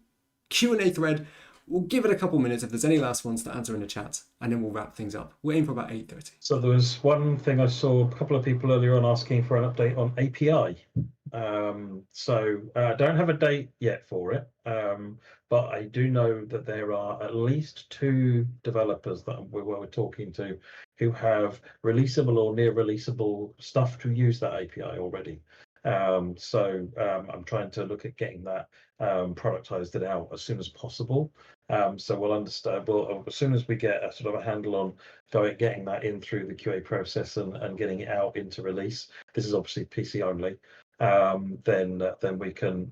Q&A thread. We'll give it a couple minutes if there's any last ones to answer in the chat, and then we'll wrap things up. We're aiming for about 8:30.
So there was one thing I saw a couple of people earlier on asking for an update on API. I don't have a date yet for it, but I do know that there are at least 2 developers that we're talking to who have releasable or near releasable stuff to use that API already. I'm trying to look at getting that productized it out as soon as possible. So we'll understand. Well, as soon as we get a sort of a handle on getting that in through the QA process and getting it out into release. This is obviously PC only. Then we can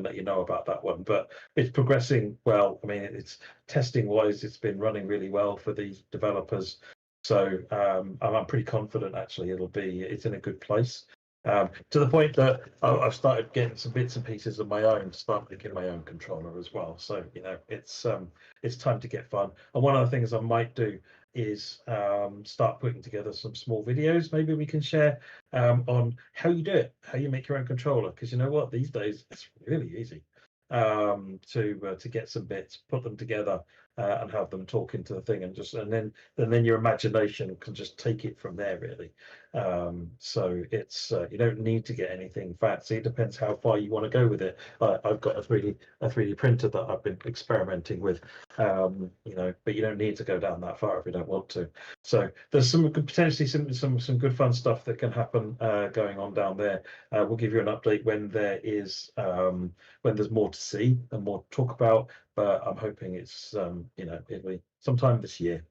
let you know about that one. But it's progressing well. I mean, it's testing wise, it's been running really well for these developers. So I'm pretty confident actually it's in a good place. To the point that I've started getting some bits and pieces of my own, start making my own controller as well. So it's time to get fun. And one of the things I might do is start putting together some small videos. Maybe we can share on how you do it, how you make your own controller. Because you know what, these days it's really easy to get some bits, put them together, and have them talk into the thing, and then your imagination can just take it from there really. So it's you don't need to get anything fancy. It depends how far you want to go with it. I've got a 3D printer that I've been experimenting with, but you don't need to go down that far if you don't want to. So there's potentially some good fun stuff that can happen going on down there. We'll give you an update when there's more to see and more to talk about, but I'm hoping it's it'll be sometime this year.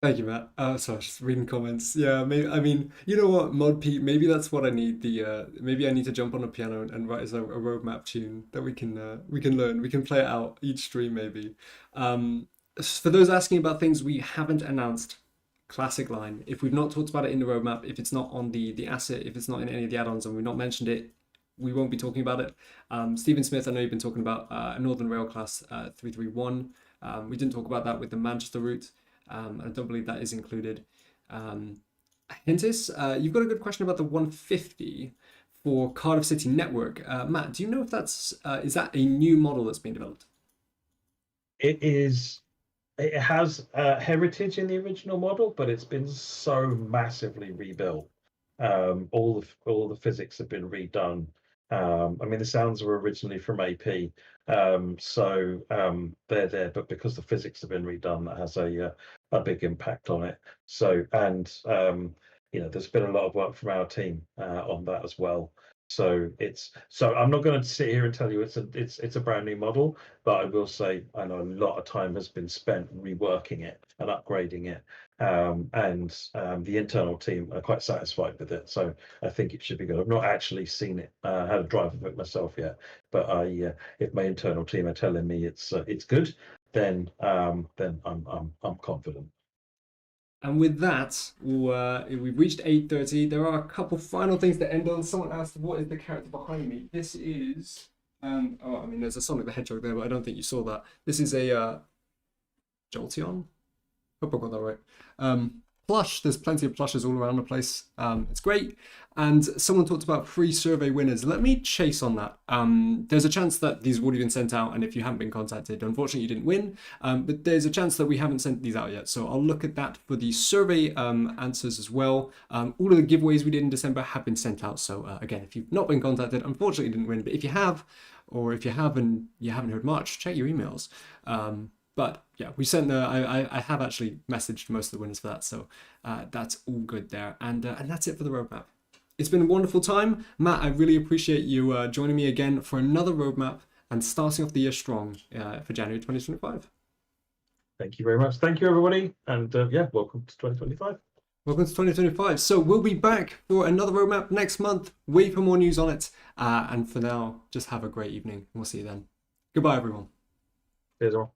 Thank you, Matt. So I was just reading comments. Yeah, maybe, I mean, you know what, Mod Pete, maybe that's what I need. Maybe I need to jump on a piano and write us a roadmap tune that we can learn. We can play it out each stream maybe. For those asking about things we haven't announced, classic line. If we've not talked about it in the roadmap, if it's not on the asset, if it's not in any of the add-ons and we've not mentioned it, we won't be talking about it. Stephen Smith, I know you've been talking about a Northern Rail class 331. We didn't talk about that with the Manchester route. I don't believe that is included. Hentis, you've got a good question about the 150 for Cardiff City Network. Matt, do you know if is that a new model that's being developed?
It is. It has heritage in the original model, but it's been so massively rebuilt. All the physics have been redone. I mean, the sounds were originally from AP, they're there, but because the physics have been redone, that has a big impact on it. So, and there's been a lot of work from our team on that as well. So I'm not going to sit here and tell you it's a brand new model, but I will say I know a lot of time has been spent reworking it and upgrading it, the internal team are quite satisfied with it. So I think it should be good. I've not actually seen it, had a drive of it myself yet, but if my internal team are telling me it's good, then I'm confident.
And with that, we've reached 8:30. There are a couple final things to end on. Someone asked, what is the character behind me? This is, there's a Sonic the Hedgehog there, but I don't think you saw that. This is a Jolteon? Hope I got that right. plush. There's plenty of plushes all around the place. It's great. And someone talked about free survey winners. Let me chase on that. There's a chance that these have already been sent out, and if you haven't been contacted, unfortunately you didn't win. But there's a chance that we haven't sent these out yet. So I'll look at that for the survey answers as well. All of the giveaways we did in December have been sent out. So again, if you've not been contacted, unfortunately you didn't win. But if you have, or if you have and you haven't heard much, check your emails. But yeah, we sent I have actually messaged most of the winners for that, so that's all good there. And that's it for the roadmap. It's been a wonderful time. Matt, I really appreciate you joining me again for another roadmap and starting off the year strong for January 2025.
Thank you very much. Thank you, everybody. And yeah, welcome to 2025.
Welcome to 2025. So we'll be back for another roadmap next month. Wait for more news on it. And for now, just have a great evening. We'll see you then. Goodbye, everyone.
Cheers, all.